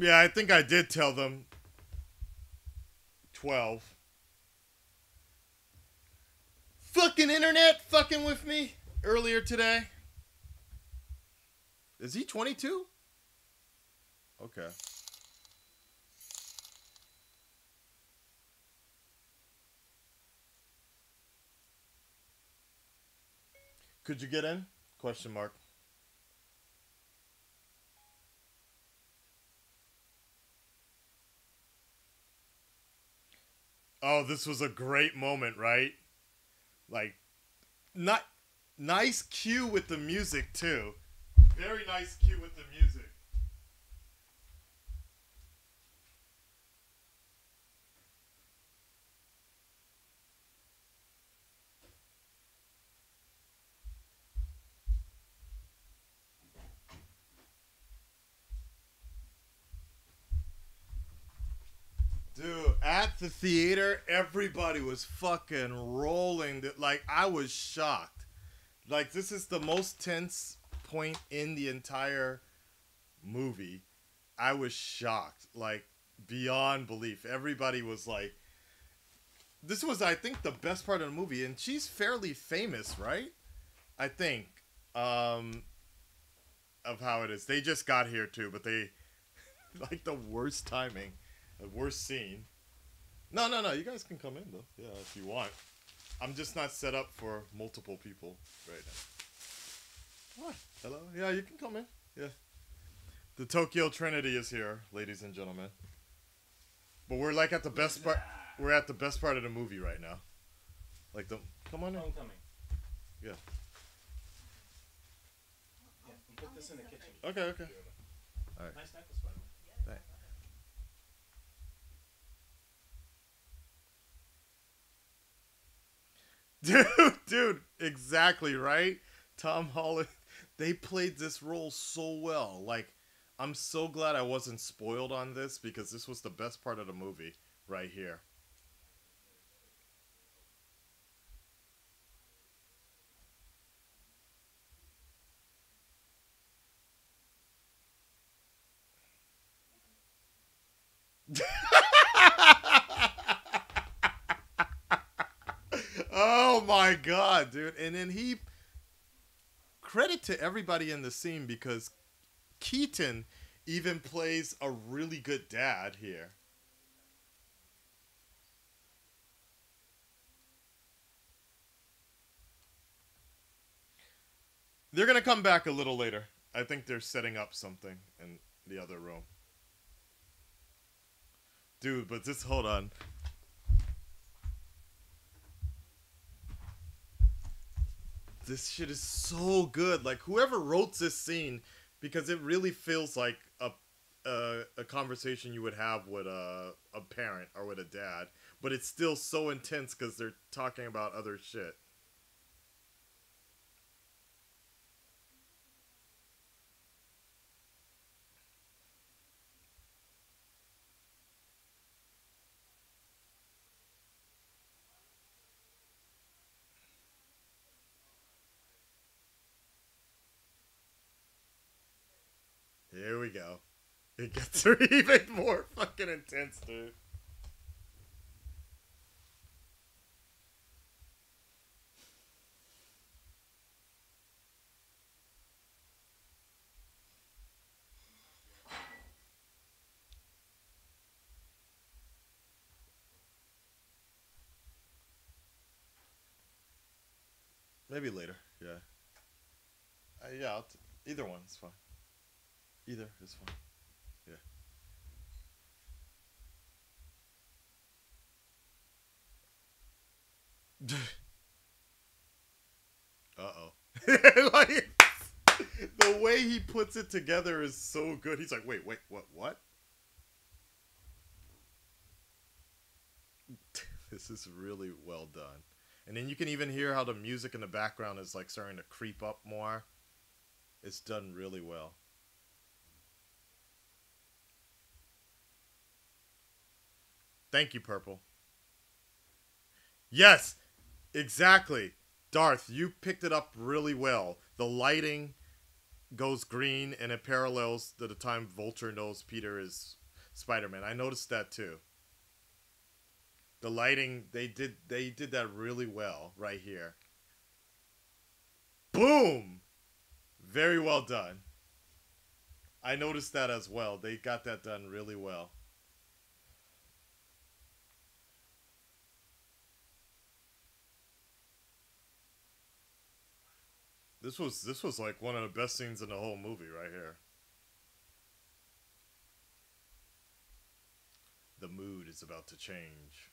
[SPEAKER 1] Yeah, I think I did tell them 12. Fucking internet fucking with me earlier today. Is he 22? Okay. Could you get in? Question mark. Oh, this was a great moment, right? Like, not nice cue with the music too. Very nice cue with the music. Dude, at the theater, everybody was fucking rolling. Like, I was shocked. Like, this is the most tense point in the entire movie. I was shocked. Like, beyond belief. Everybody was like... This was, I think, the best part of the movie. And she's fairly famous, right? I think. Of how it is. They just got here, too. But they... like, the worst timing. The worst scene. No. You guys can come in, though. Yeah, if you want. I'm just not set up for multiple people right now. What? Hello? Yeah, you can come in. Yeah. The Tokyo Trinity is here, ladies and gentlemen. But we're like at the best part. We're at the best part of the movie right now. Like the... Come on in.
[SPEAKER 2] Homecoming.
[SPEAKER 1] Yeah.
[SPEAKER 2] Yeah, we'll put this in the kitchen.
[SPEAKER 1] Okay. All right.
[SPEAKER 2] Nice necklace, by the way.
[SPEAKER 1] Thanks. Dude, exactly, right? Tom Holland, they played this role so well. Like, I'm so glad I wasn't spoiled on this because this was the best part of the movie right here. Oh my god, dude. And then credit to everybody in the scene because Keaton even plays a really good dad here. They're gonna come back a little later. I think they're setting up something in the other room. Dude, but just hold on. This shit is so good. Like, whoever wrote this scene, because it really feels like a conversation you would have with a parent or with a dad, but it's still so intense because they're talking about other shit. Here we go. It gets even more fucking intense, dude. Maybe later. Yeah. Yeah. Either one is fine. Either is fine. Yeah. Uh oh. Like the way he puts it together is so good. He's like, wait, what? This is really well done. And then you can even hear how the music in the background is like starting to creep up more. It's done really well. Thank you, Purple. Yes, exactly. Darth, you picked it up really well. The lighting goes green and it parallels to the time Vulture knows Peter is Spider-Man. I noticed that too. The lighting they did that really well right here. Boom! Very well done. I noticed that as well. They got that done really well. This was like one of the best scenes in the whole movie right here. The mood is about to change.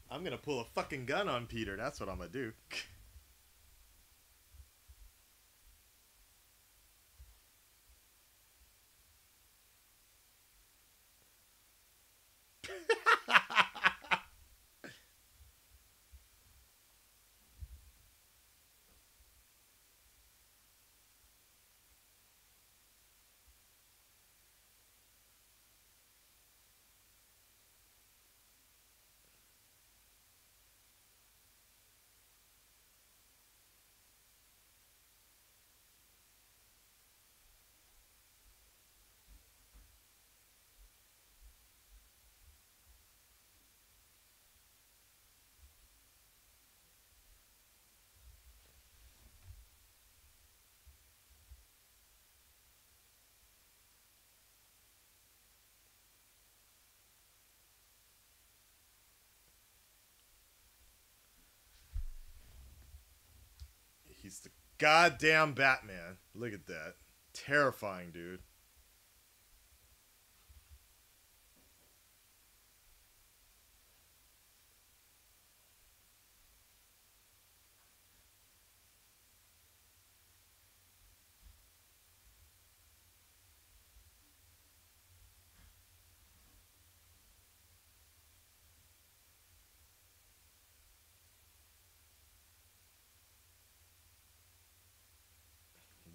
[SPEAKER 1] I'm gonna pull a fucking gun on Peter. That's what I'm gonna do. He's the goddamn Batman. Look at that. Terrifying, dude.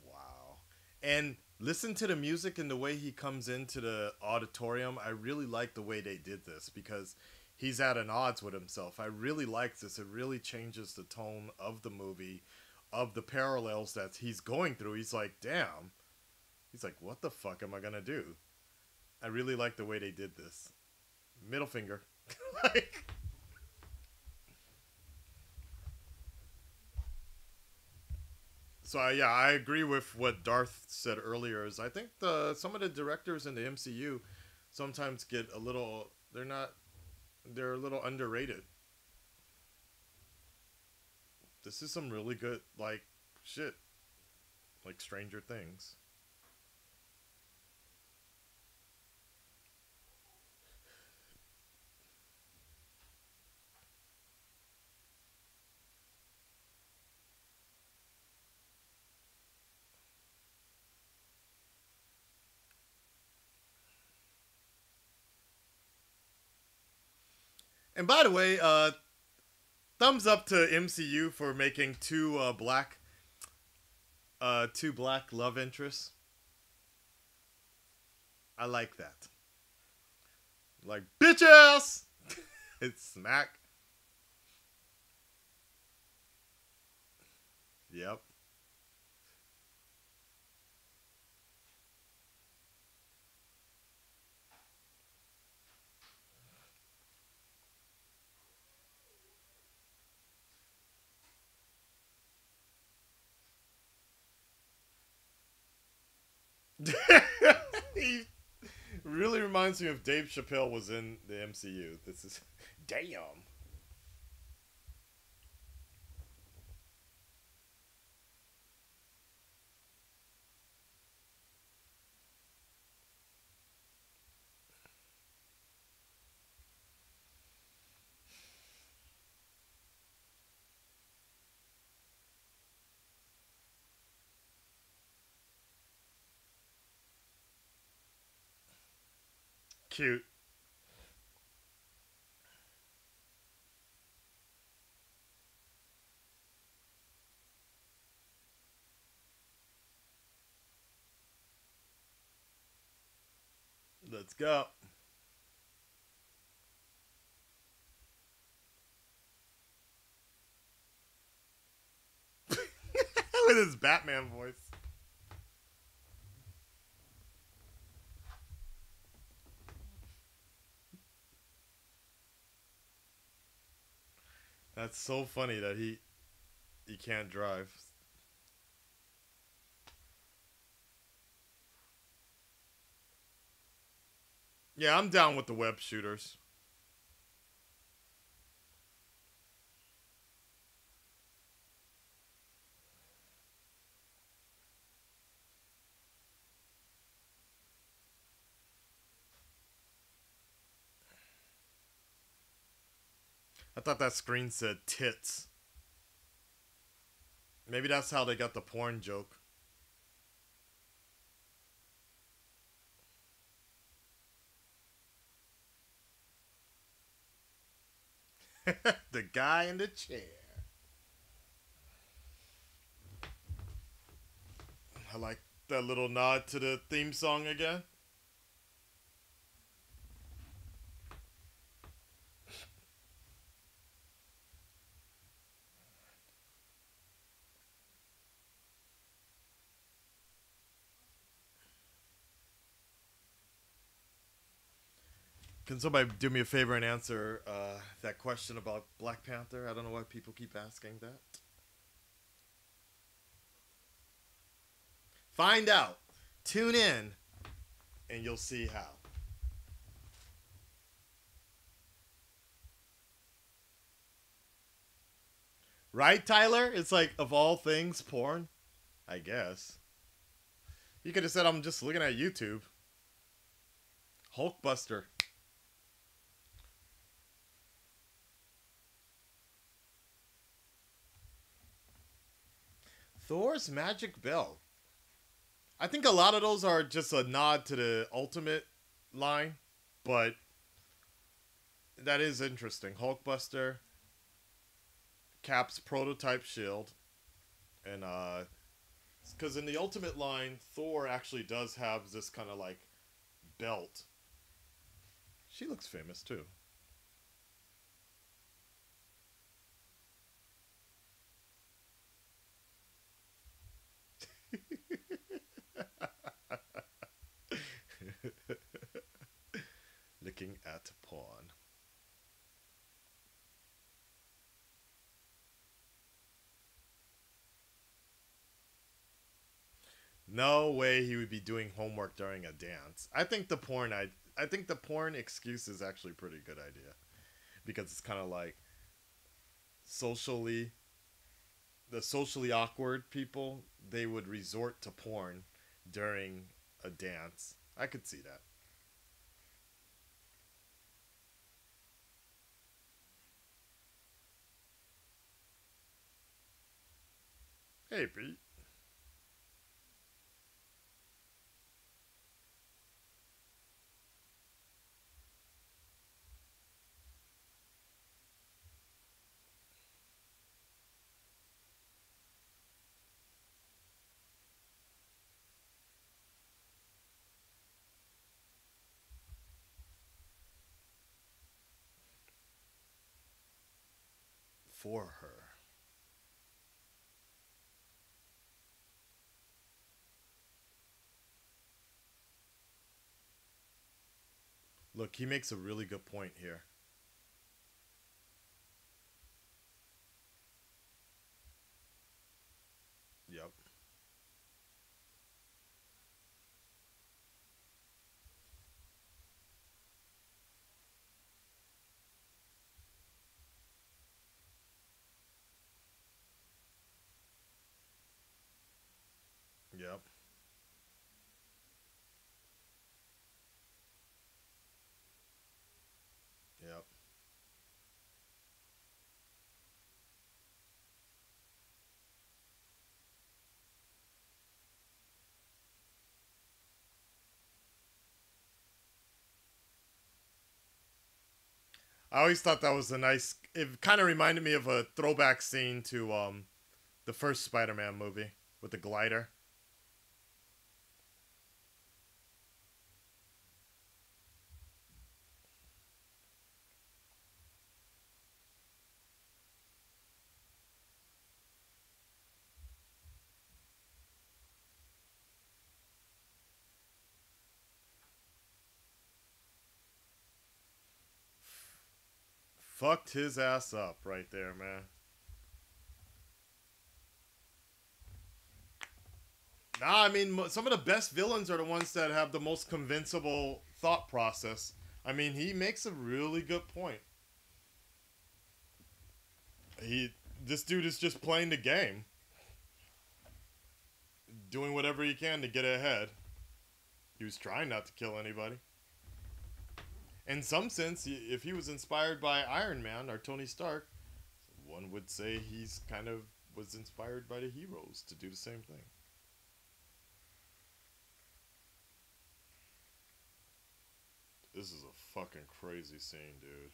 [SPEAKER 1] Wow. And listen to the music and the way he comes into the auditorium. I really like the way they did this because he's at an odds with himself. I really like this. It really changes the tone of the movie, of the parallels that he's going through. He's like, damn. He's like, what the fuck am I gonna do? I really like the way they did this. Middle finger. Like, so yeah, I agree with what Darth said earlier. Is I think some of the directors in the MCU sometimes get a little. They're a little underrated. This is some really good like shit, like Stranger Things. And by the way, thumbs up to MCU for making two black love interests. I like that. Like bitch ass. It's smack. Yep. He really reminds reminds me of Dave Chappelle was in the MCU. This is damn. Cute. Let's go. With his Batman voice. That's so funny that he can't drive. Yeah, I'm down with the web shooters. I thought that screen said tits. Maybe that's how they got the porn joke. The guy in the chair. I like that little nod to the theme song again. Can somebody do me a favor and answer that question about Black Panther? I don't know why people keep asking that. Find out. Tune in, and you'll see how. Right, Tyler? It's like, of all things, porn? I guess. You could have said, I'm just looking at YouTube. Hulkbuster. Thor's Magic Belt. I think a lot of those are just a nod to the Ultimate line, but that is interesting. Hulkbuster, Cap's prototype shield, and because in the Ultimate line, Thor actually does have this kind of like belt. She looks famous too. Looking at porn. No way he would be doing homework during a dance. I think the porn I think the porn excuse is actually a pretty good idea. Because it's kind of like socially the socially awkward people, they would resort to porn during a dance. I could see that. Hey, Pete. For her. Look, he makes a really good point here. Yep. I always thought that was a nice. It kind of reminded me of a throwback scene to the first Spider-Man movie with the glider. Fucked his ass up right there, man. Nah, I mean, some of the best villains are the ones that have the most convincible thought process. I mean, he makes a really good point. This dude is just playing the game, doing whatever he can to get ahead. He was trying not to kill anybody. In some sense, if he was inspired by Iron Man or Tony Stark, one would say he's kind of was inspired by the heroes to do the same thing. This is a fucking crazy scene, dude.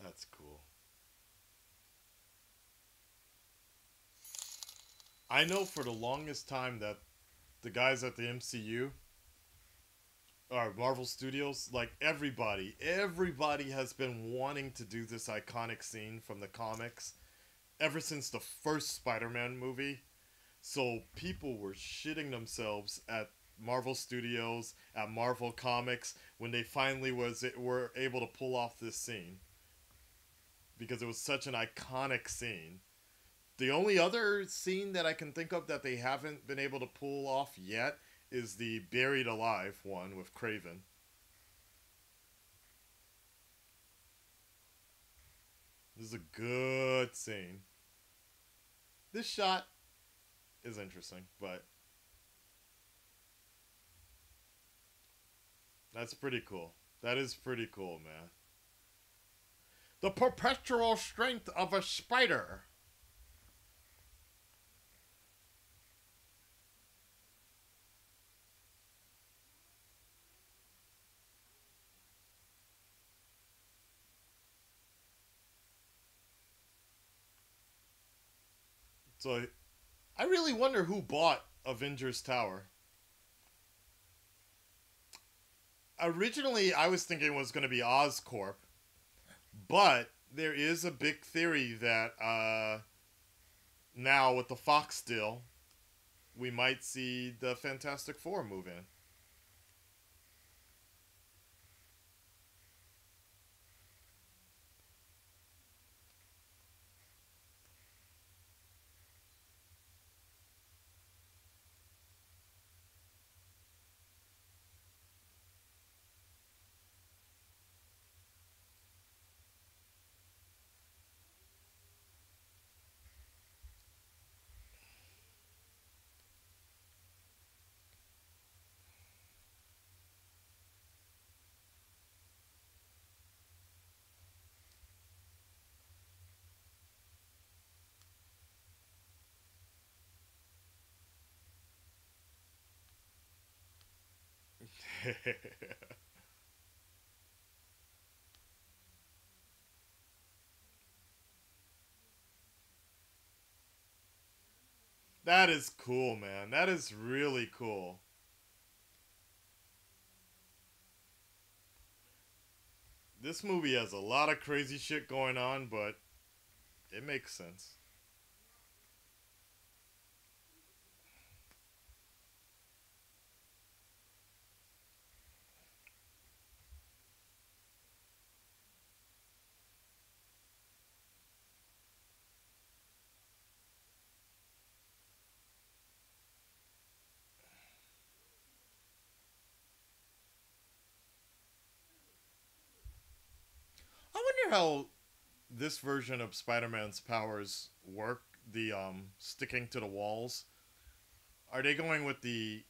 [SPEAKER 1] That's cool. I know for the longest time that the guys at the MCU or Marvel Studios, like everybody has been wanting to do this iconic scene from the comics ever since the first Spider-Man movie. So people were shitting themselves at Marvel Studios, at Marvel Comics when they finally were able to pull off this scene because it was such an iconic scene. The only other scene that I can think of that they haven't been able to pull off yet is the Buried Alive one with Craven. This is a good scene. This shot is interesting, but that's pretty cool. That is pretty cool, man. The perpetual strength of a spider. So I really wonder who bought Avengers Tower. Originally, I was thinking it was going to be Oscorp, but there is a big theory that now with the Fox deal, we might see the Fantastic Four move in. That is cool, man. That is really cool. This movie has a lot of crazy shit going on, but it makes sense. wonder how this version of Spider-Man's powers work. The sticking to the walls. Are they going with the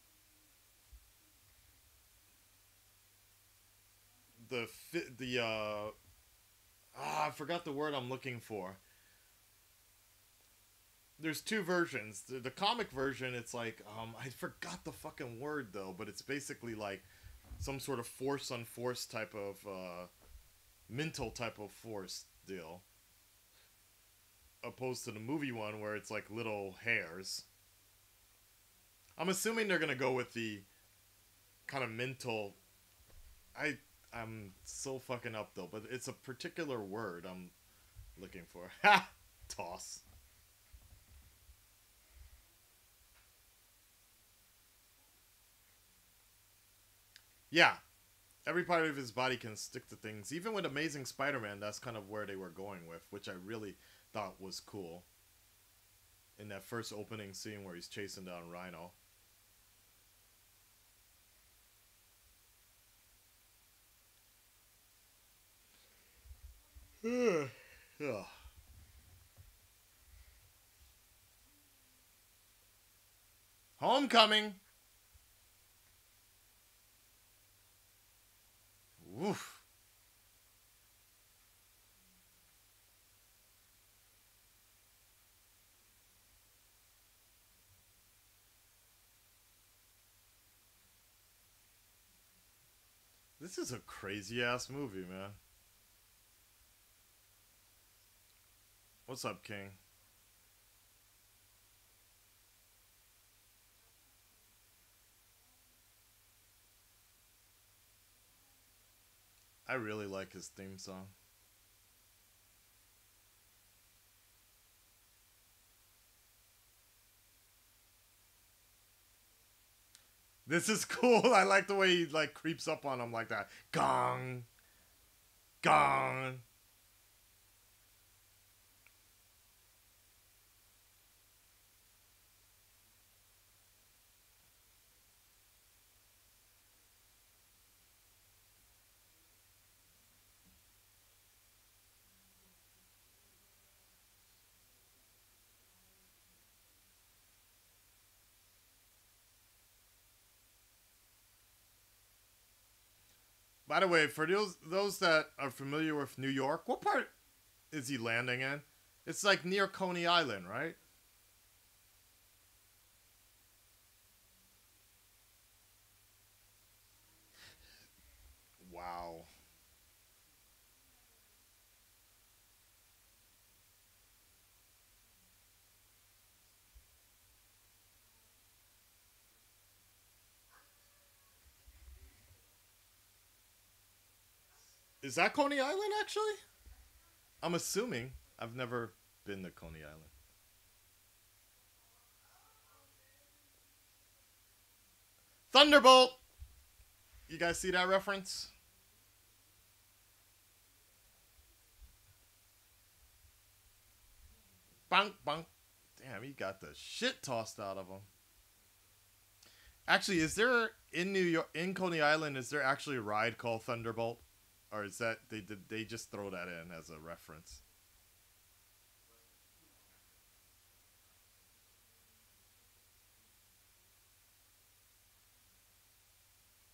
[SPEAKER 1] I forgot the word I'm looking for. There's two versions. The comic version, it's like I forgot the fucking word though, but it's basically like some sort of force on force type of mental type of force deal, opposed to the movie one where it's like little hairs. I'm assuming they're gonna go with the kind of mental. I'm so fucking up though, but it's a particular word I'm looking for. Ha! Toss. Yeah, every part of his body can stick to things. Even with Amazing Spider-Man, that's kind of where they were going with, which I really thought was cool. In that first opening scene where he's chasing down Rhino. Ugh. Homecoming. Woof. This is a crazy ass movie, man. What's up, King? I really like his theme song. This is cool. I like the way he like creeps up on him like that. Gong. Gong. By the way, for those that are familiar with New York, what part is he landing in? It's like near Coney Island, right? Wow. Is that Coney Island actually? I'm assuming. I've never been to Coney Island. Thunderbolt! You guys see that reference? Bunk, bunk. Damn, he got the shit tossed out of him. Actually, is there in New York, in Coney Island, is there actually a ride called Thunderbolt, or is that they just throw that in as a reference?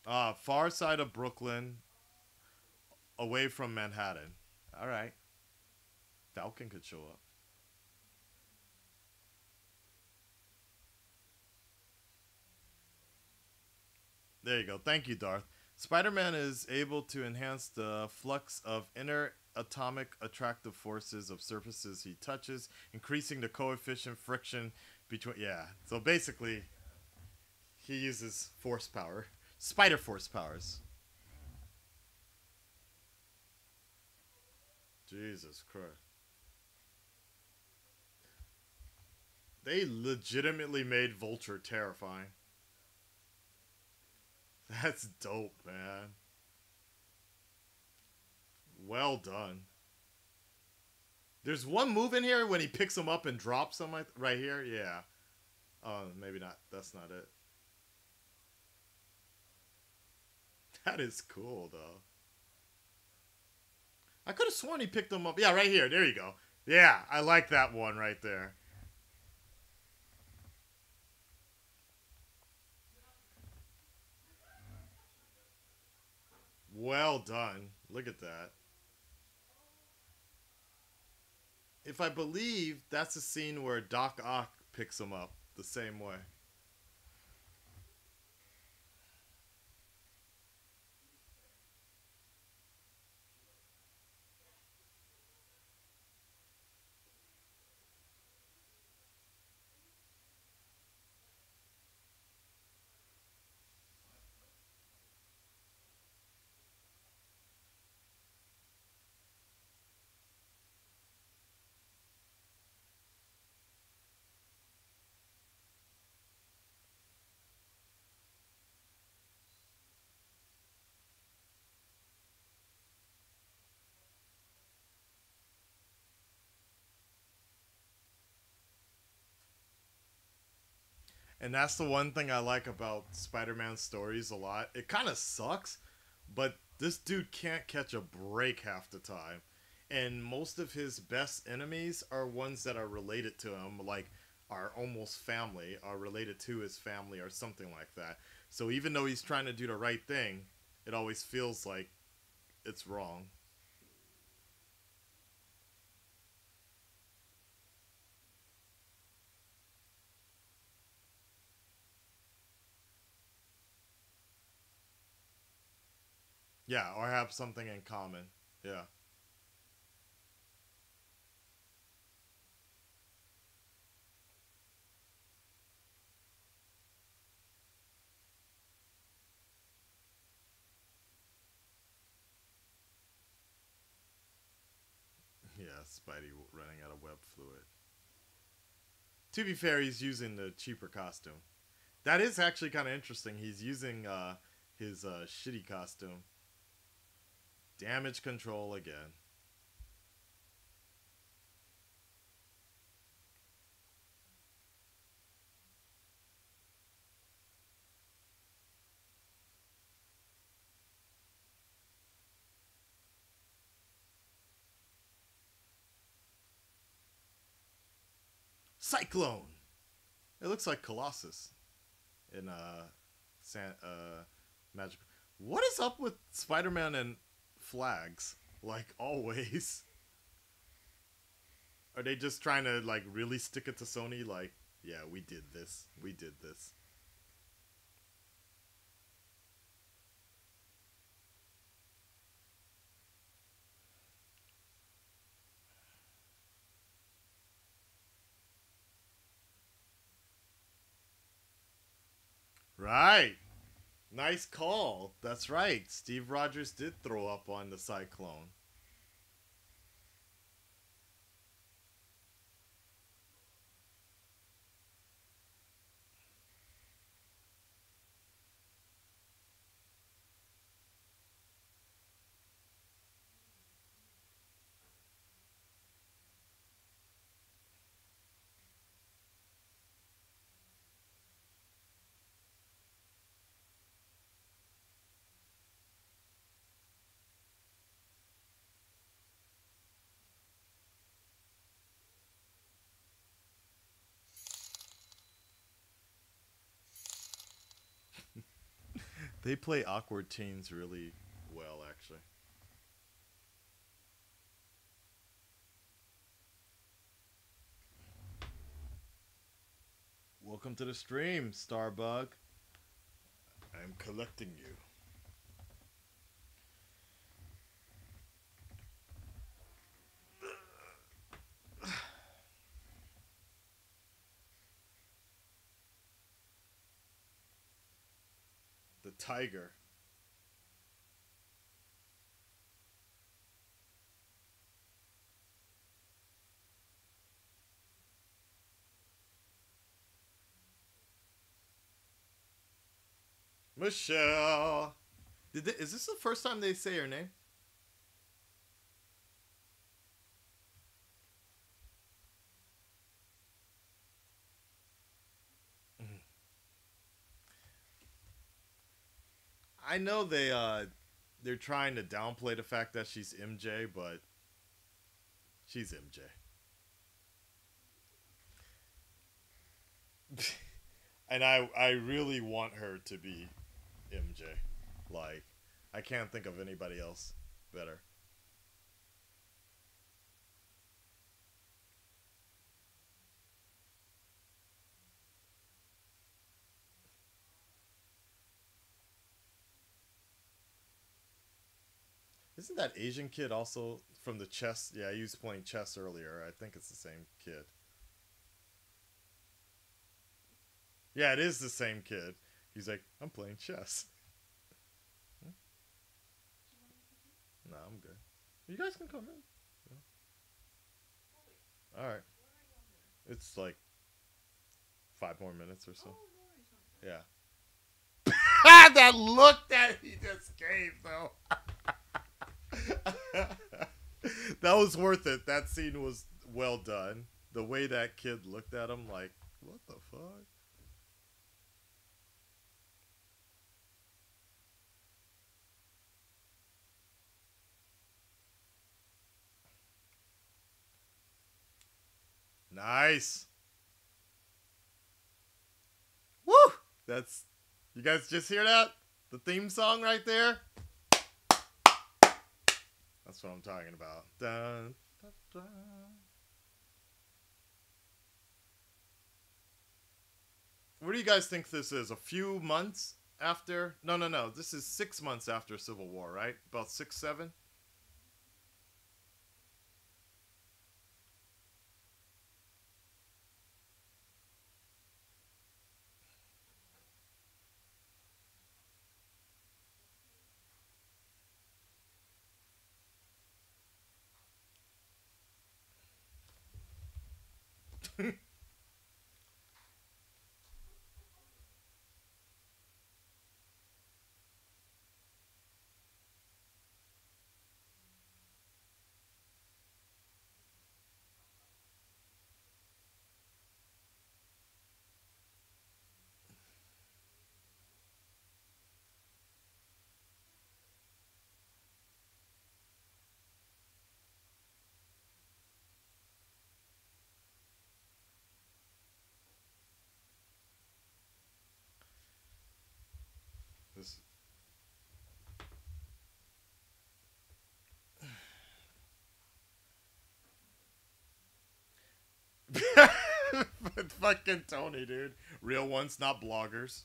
[SPEAKER 1] Far side of Brooklyn, away from Manhattan. All right, Falcon could show up. There you go. Thank you, Darth. Spider-Man is able to enhance the flux of inner atomic attractive forces of surfaces he touches, increasing the coefficient friction between. Yeah. So basically, he uses force power, spider force powers. Jesus Christ. They legitimately made Vulture terrifying. That's dope, man. Well done. There's one move in here when he picks him up and drops him right here. Yeah. Oh, maybe not. That's not it. That is cool, though. I could have sworn he picked them up. Yeah, right here. There you go. Yeah, I like that one right there. Well done. Look at that. If I believe, that's a scene where Doc Ock picks him up the same way. And that's the one thing I like about Spider-Man stories a lot. It kind of sucks, but this dude can't catch a break half the time. And most of his best enemies are ones that are related to him, like are almost family, are related to his family or something like that. So even though he's trying to do the right thing, it always feels like it's wrong. Yeah, or have something in common. Yeah. Yeah, Spidey running out of web fluid. To be fair, he's using the cheaper costume. That is actually kind of interesting. He's using his shitty costume. Damage control again. Cyclone. It looks like Colossus in Magic. What is up with Spider-Man and flags? Like always. Are they just trying to like really stick it to Sony? Like, yeah, we did this. We did this. Right. Nice call. That's right. Steve Rogers did throw up on the Cyclone. They play awkward teens really well, actually. Welcome to the stream, Starbug. I'm collecting you. The tiger. Michelle. Is this the first time they say her name? I know they're trying to downplay the fact that she's MJ, but she's MJ. And I really want her to be MJ. Like, I can't think of anybody else better. Isn't that Asian kid also from the chess? Yeah, he was playing chess earlier. I think it's the same kid. Yeah, it is the same kid. He's like, I'm playing chess. No, I'm good. You guys can come in. All right. It's like 5 more minutes or so. Yeah. That look that he just gave, though. That was worth it. That scene was well done. The way that kid looked at him, like, what the fuck? Nice. Woo! That's, you guys just hear that? The theme song right there? That's what I'm talking about. Dun, dun, dun. What do you guys think this is? A few months after? No. This is 6 months after Civil War, right? About 6, 7? This. Fucking Tony, dude. Real ones, not bloggers.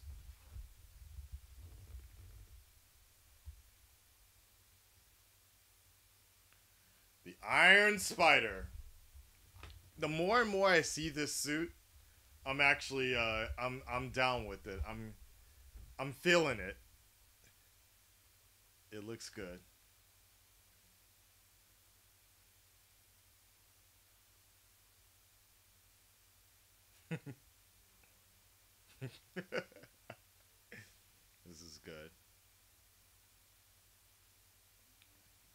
[SPEAKER 1] The Iron Spider. The more and more I see this suit, I'm actually I'm down with it. I'm feeling it. It looks good. This is good.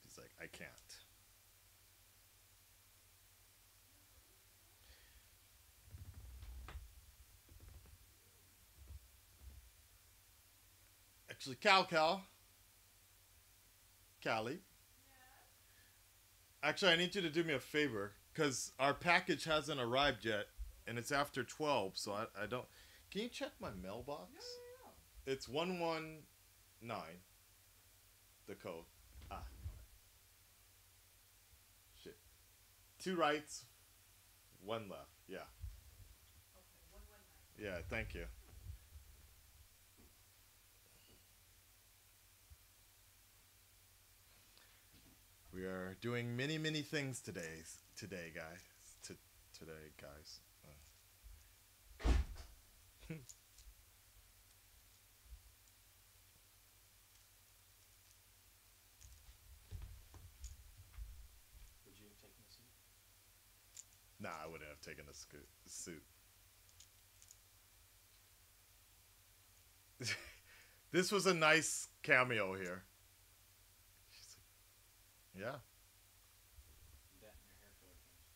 [SPEAKER 1] He's like, I can't. Actually, Callie. Actually, I need you to do me a favor because our package hasn't arrived yet, and it's after 12. So I don't. Can you check my mailbox? It's 119. The code. Ah, shit. 2 rights, 1 left. Yeah. Yeah. Thank you. We are doing many things today, guys. Today, guys.
[SPEAKER 2] Would you have taken the seat?
[SPEAKER 1] Nah, I wouldn't have taken a suit. This was a nice cameo here. She's like, yeah.
[SPEAKER 2] That and your hair color changed.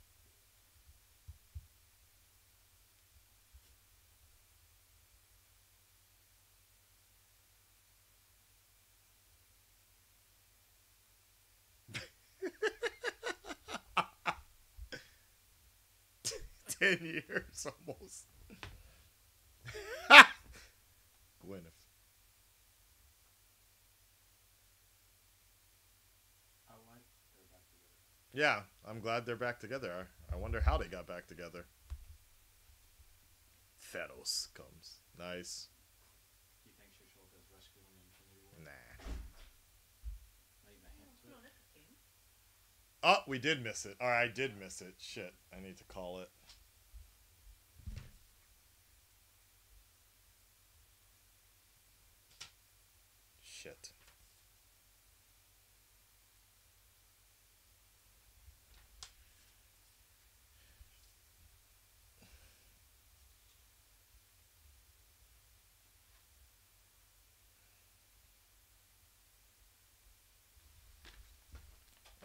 [SPEAKER 1] 10 years almost. Gwyneth.
[SPEAKER 2] I like they're back together.
[SPEAKER 1] Yeah, I'm glad they're back together. I wonder how they got back together. Theros comes. Nice.
[SPEAKER 2] Do you think she'll show up as Rescue in Infinity War?
[SPEAKER 1] Nah.
[SPEAKER 2] Not even a hint to it.
[SPEAKER 1] Oh, we did miss it. Or I did miss it. Shit. I need to call it. Shit.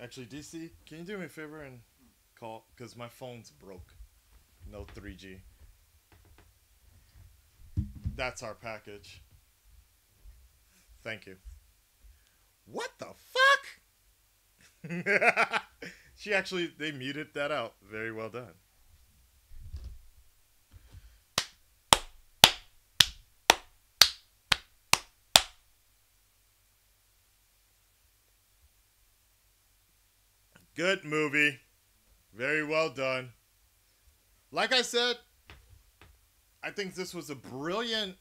[SPEAKER 1] Actually, DC, can you do me a favor and call? Because my phone's broke. No 3G. That's our package. Thank you. What the fuck? She actually, they muted that out. Very well done. Good movie. Very well done. Like I said, I think this was a brilliant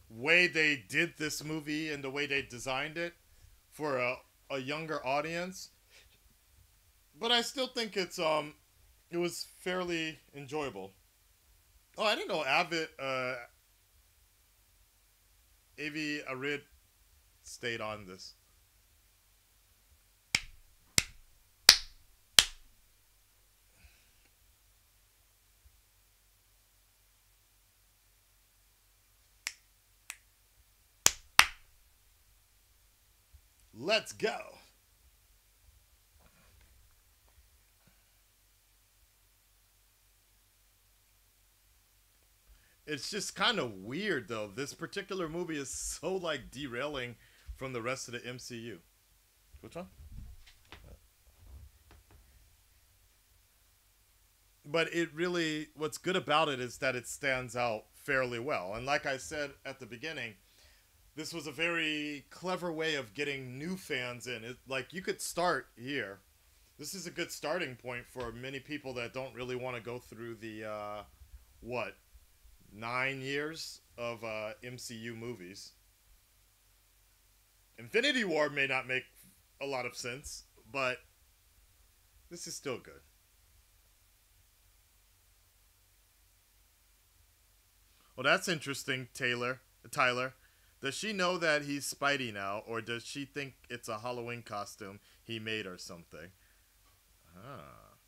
[SPEAKER 1] way they did this movie and the way they designed it for a younger audience. But I still think it was fairly enjoyable. Oh, I didn't know Avi Arid stayed on this. Let's go. It's just kind of weird though. This particular movie is so like derailing from the rest of the MCU. Which one? But it really, what's good about it is that it stands out fairly well. And like I said at the beginning, this was a very clever way of getting new fans in. Like you could start here. This is a good starting point for many people that don't really want to go through the 9 years of MCU movies. Infinity War may not make a lot of sense, but this is still good. Well, that's interesting, Tyler. Does she know that he's Spidey now, or does she think it's a Halloween costume he made or something? Ah.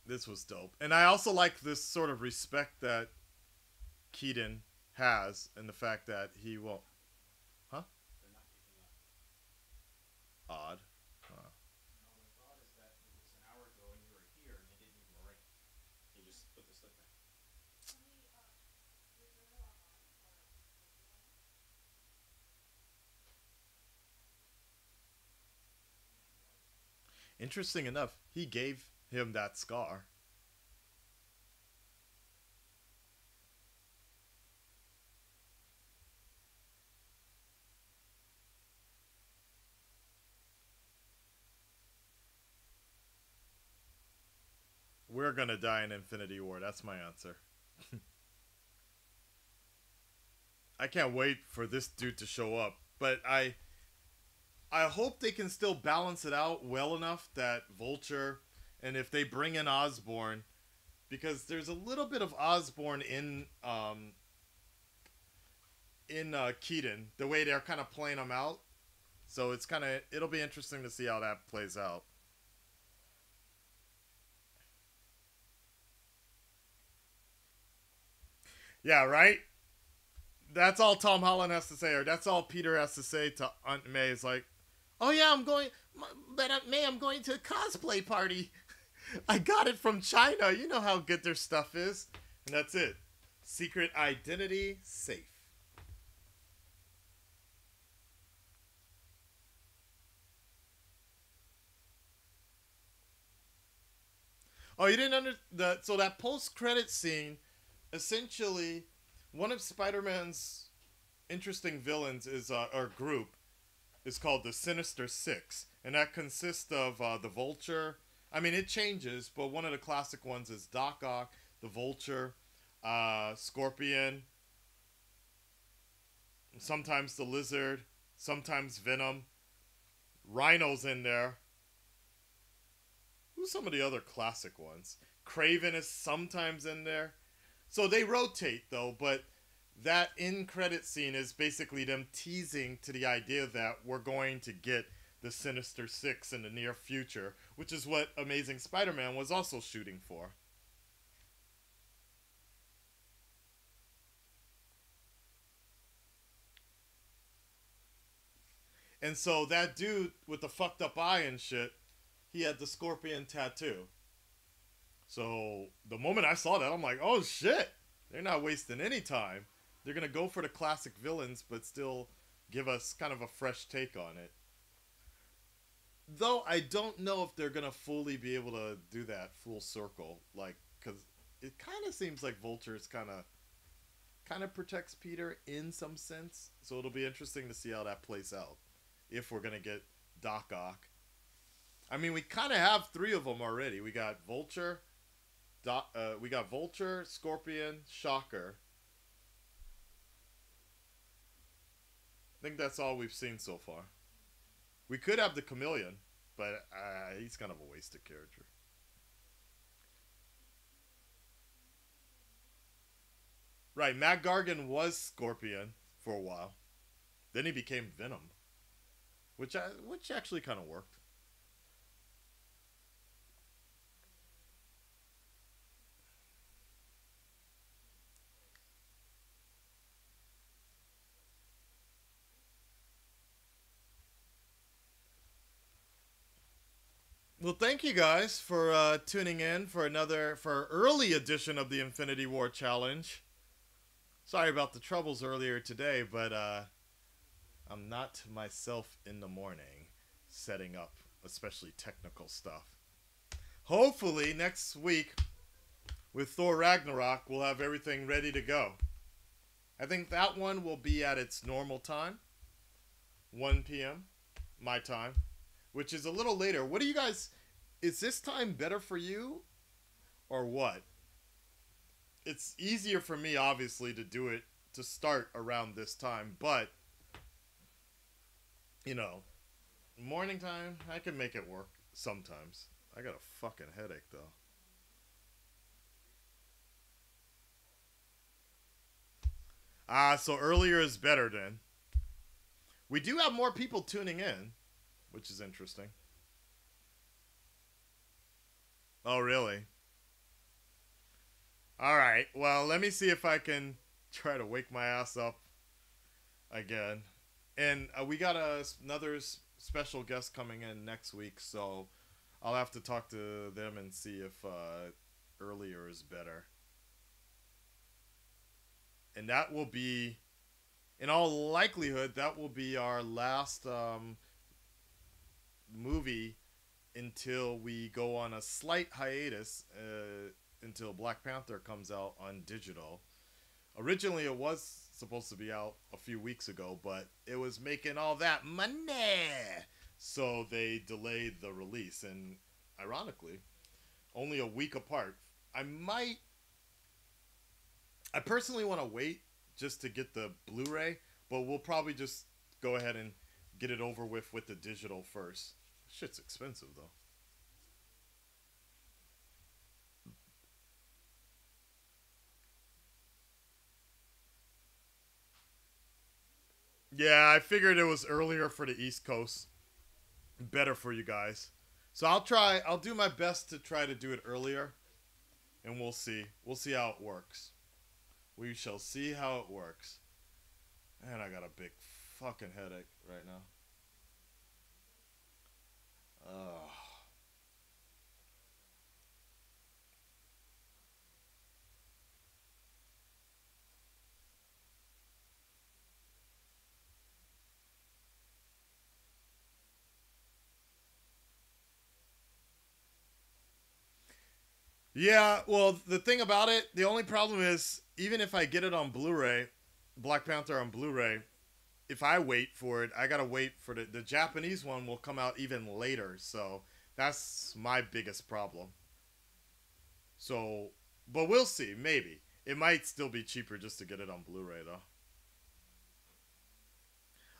[SPEAKER 1] This was dope. And I also like this sort of respect that Keaton has and the fact that he won't. Huh?
[SPEAKER 2] They're not picking up.
[SPEAKER 1] Odd.
[SPEAKER 2] No, the thought is that it was an hour ago and you were here and they didn't even ring. He just put the slip back.
[SPEAKER 1] Interesting enough, he gave him that scar. We're gonna die in Infinity War. That's my answer. I can't wait for this dude to show up. But I hope they can still balance it out well enough that Vulture, and if they bring in Osborn, because there's a little bit of Osborn in Keaton, the way they're kind of playing him out. So it'll be interesting to see how that plays out. Yeah, right? That's all Tom Holland has to say, or that's all Peter has to say to Aunt May. Is like, oh yeah, but Aunt May, I'm going to a cosplay party. I got it from China. You know how good their stuff is. And that's it. Secret identity safe. Oh, you didn't under that. So that post-credit scene, essentially, one of Spider-Man's interesting villains is or group is called the Sinister Six, and that consists of the Vulture. I mean, it changes, but one of the classic ones is Doc Ock, the Vulture, Scorpion, sometimes the Lizard, sometimes Venom. Rhino's in there. Who's some of the other classic ones? Craven is sometimes in there. So they rotate though, but that in credit scene is basically them teasing to the idea that we're going to get the Sinister Six in the near future, which is what Amazing Spider-Man was also shooting for. And so that dude with the fucked up eye and shit, he had the Scorpion tattoo. So the moment I saw that, I'm like, oh shit, they're not wasting any time. They're gonna go for the classic villains, but still give us kind of a fresh take on it. Though I don't know if they're gonna fully be able to do that full circle, like, because it kind of seems like Vulture's kind of protects Peter in some sense. So it'll be interesting to see how that plays out. If we're gonna get Doc Ock, I mean, we kind of have three of them already. We got Vulture, Scorpion, Shocker. I think that's all we've seen so far. We could have the Chameleon, but he's kind of a wasted character. Right, Matt Gargan was Scorpion for a while. Then he became Venom, which actually kind of worked. Well, thank you guys for tuning in for for early edition of the Infinity War Challenge. Sorry about the troubles earlier today, but I'm not myself in the morning setting up, especially technical stuff. Hopefully next week with Thor Ragnarok, we'll have everything ready to go. I think that one will be at its normal time, 1 p.m. my time, which is a little later. What do you guys? Is this time better for you, or what? It's easier for me, obviously, to do it to start around this time, but you know, morning time I can make it work sometimes. I got a fucking headache though. So earlier is better then. We do have more people tuning in, which is interesting. Oh, really? Alright, well, let me see if I can try to wake my ass up again. And we got another special guest coming in next week, so I'll have to talk to them and see if earlier is better. And that will be, in all likelihood, that will be our last movie until we go on a slight hiatus until Black Panther comes out on digital. Originally, it was supposed to be out a few weeks ago, but it was making all that money, so they delayed the release. And ironically, only a week apart. I personally want to wait just to get the Blu-ray, but we'll probably just go ahead and get it over with the digital first. Shit's expensive though. Yeah, I figured it was earlier for the East Coast. Better for you guys. So I'll do my best to try to do it earlier. And we'll see. We'll see how it works. We shall see how it works. And I got a big fucking headache right now. Ugh. Yeah, well, the thing about it, the only problem is, even if I get it on Blu-ray, Black Panther on Blu-ray, if I wait for it, I gotta wait for the Japanese one will come out even later. So that's my biggest problem. So, but we'll see. Maybe it might still be cheaper just to get it on Blu-ray, though.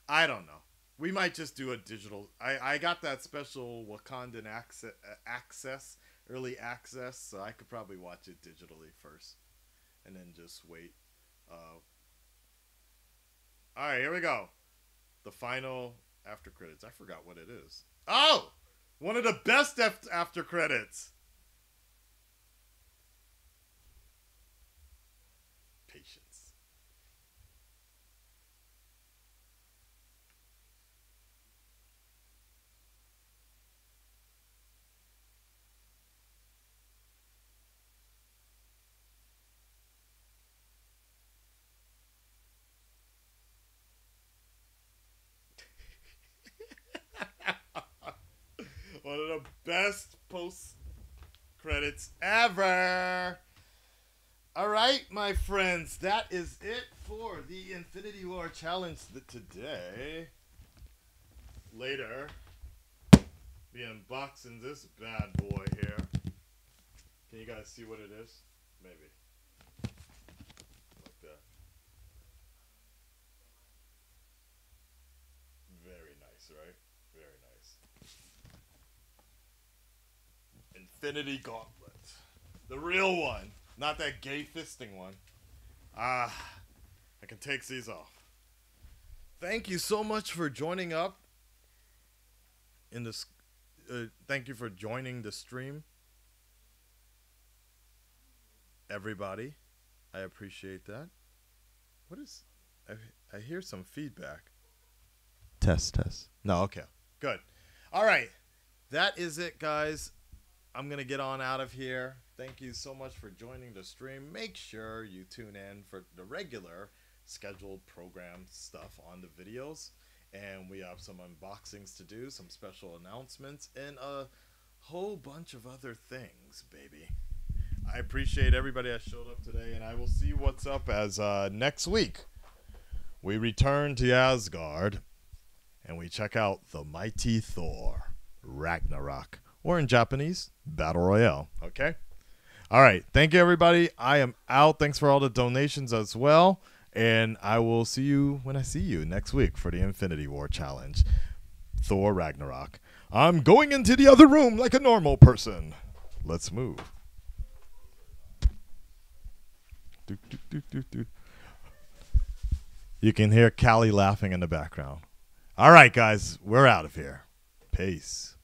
[SPEAKER 1] I don't know. We might just do a digital. I got that special Wakandan access, early access, so I could probably watch it digitally first, and then just wait. All right, here we go. The final after credits. I forgot what it is. Oh, one of the best after credits. Patience. One of the best post credits ever. All right, my friends, that is it for the Infinity War Challenge today. Later, be unboxing this bad boy here. Can you guys see what it is? Maybe. Like that. Very nice, right? Very nice. Infinity Gauntlet. The real one. Not that gay fisting one. I can take these off. Thank you so much for joining up in this. Thank you for joining the stream, everybody. I appreciate that. What is? I hear some feedback. Test. No, okay, good. All right, that is it, guys. I'm gonna get on out of here. Thank you so much for joining the stream. Make sure you tune in for the regular scheduled program stuff on the videos. And we have some unboxings to do, some special announcements, and a whole bunch of other things, baby. I appreciate everybody that showed up today, and I will see what's up as next week. We return to Asgard, and we check out the Mighty Thor, Ragnarok, or in Japanese, Battle Royale, okay? All right, thank you, everybody. I am out. Thanks for all the donations as well. And I will see you when I see you next week for the Infinity War Challenge. Thor Ragnarok. I'm going into the other room like a normal person. Let's move. You can hear Callie laughing in the background. All right, guys, we're out of here. Peace.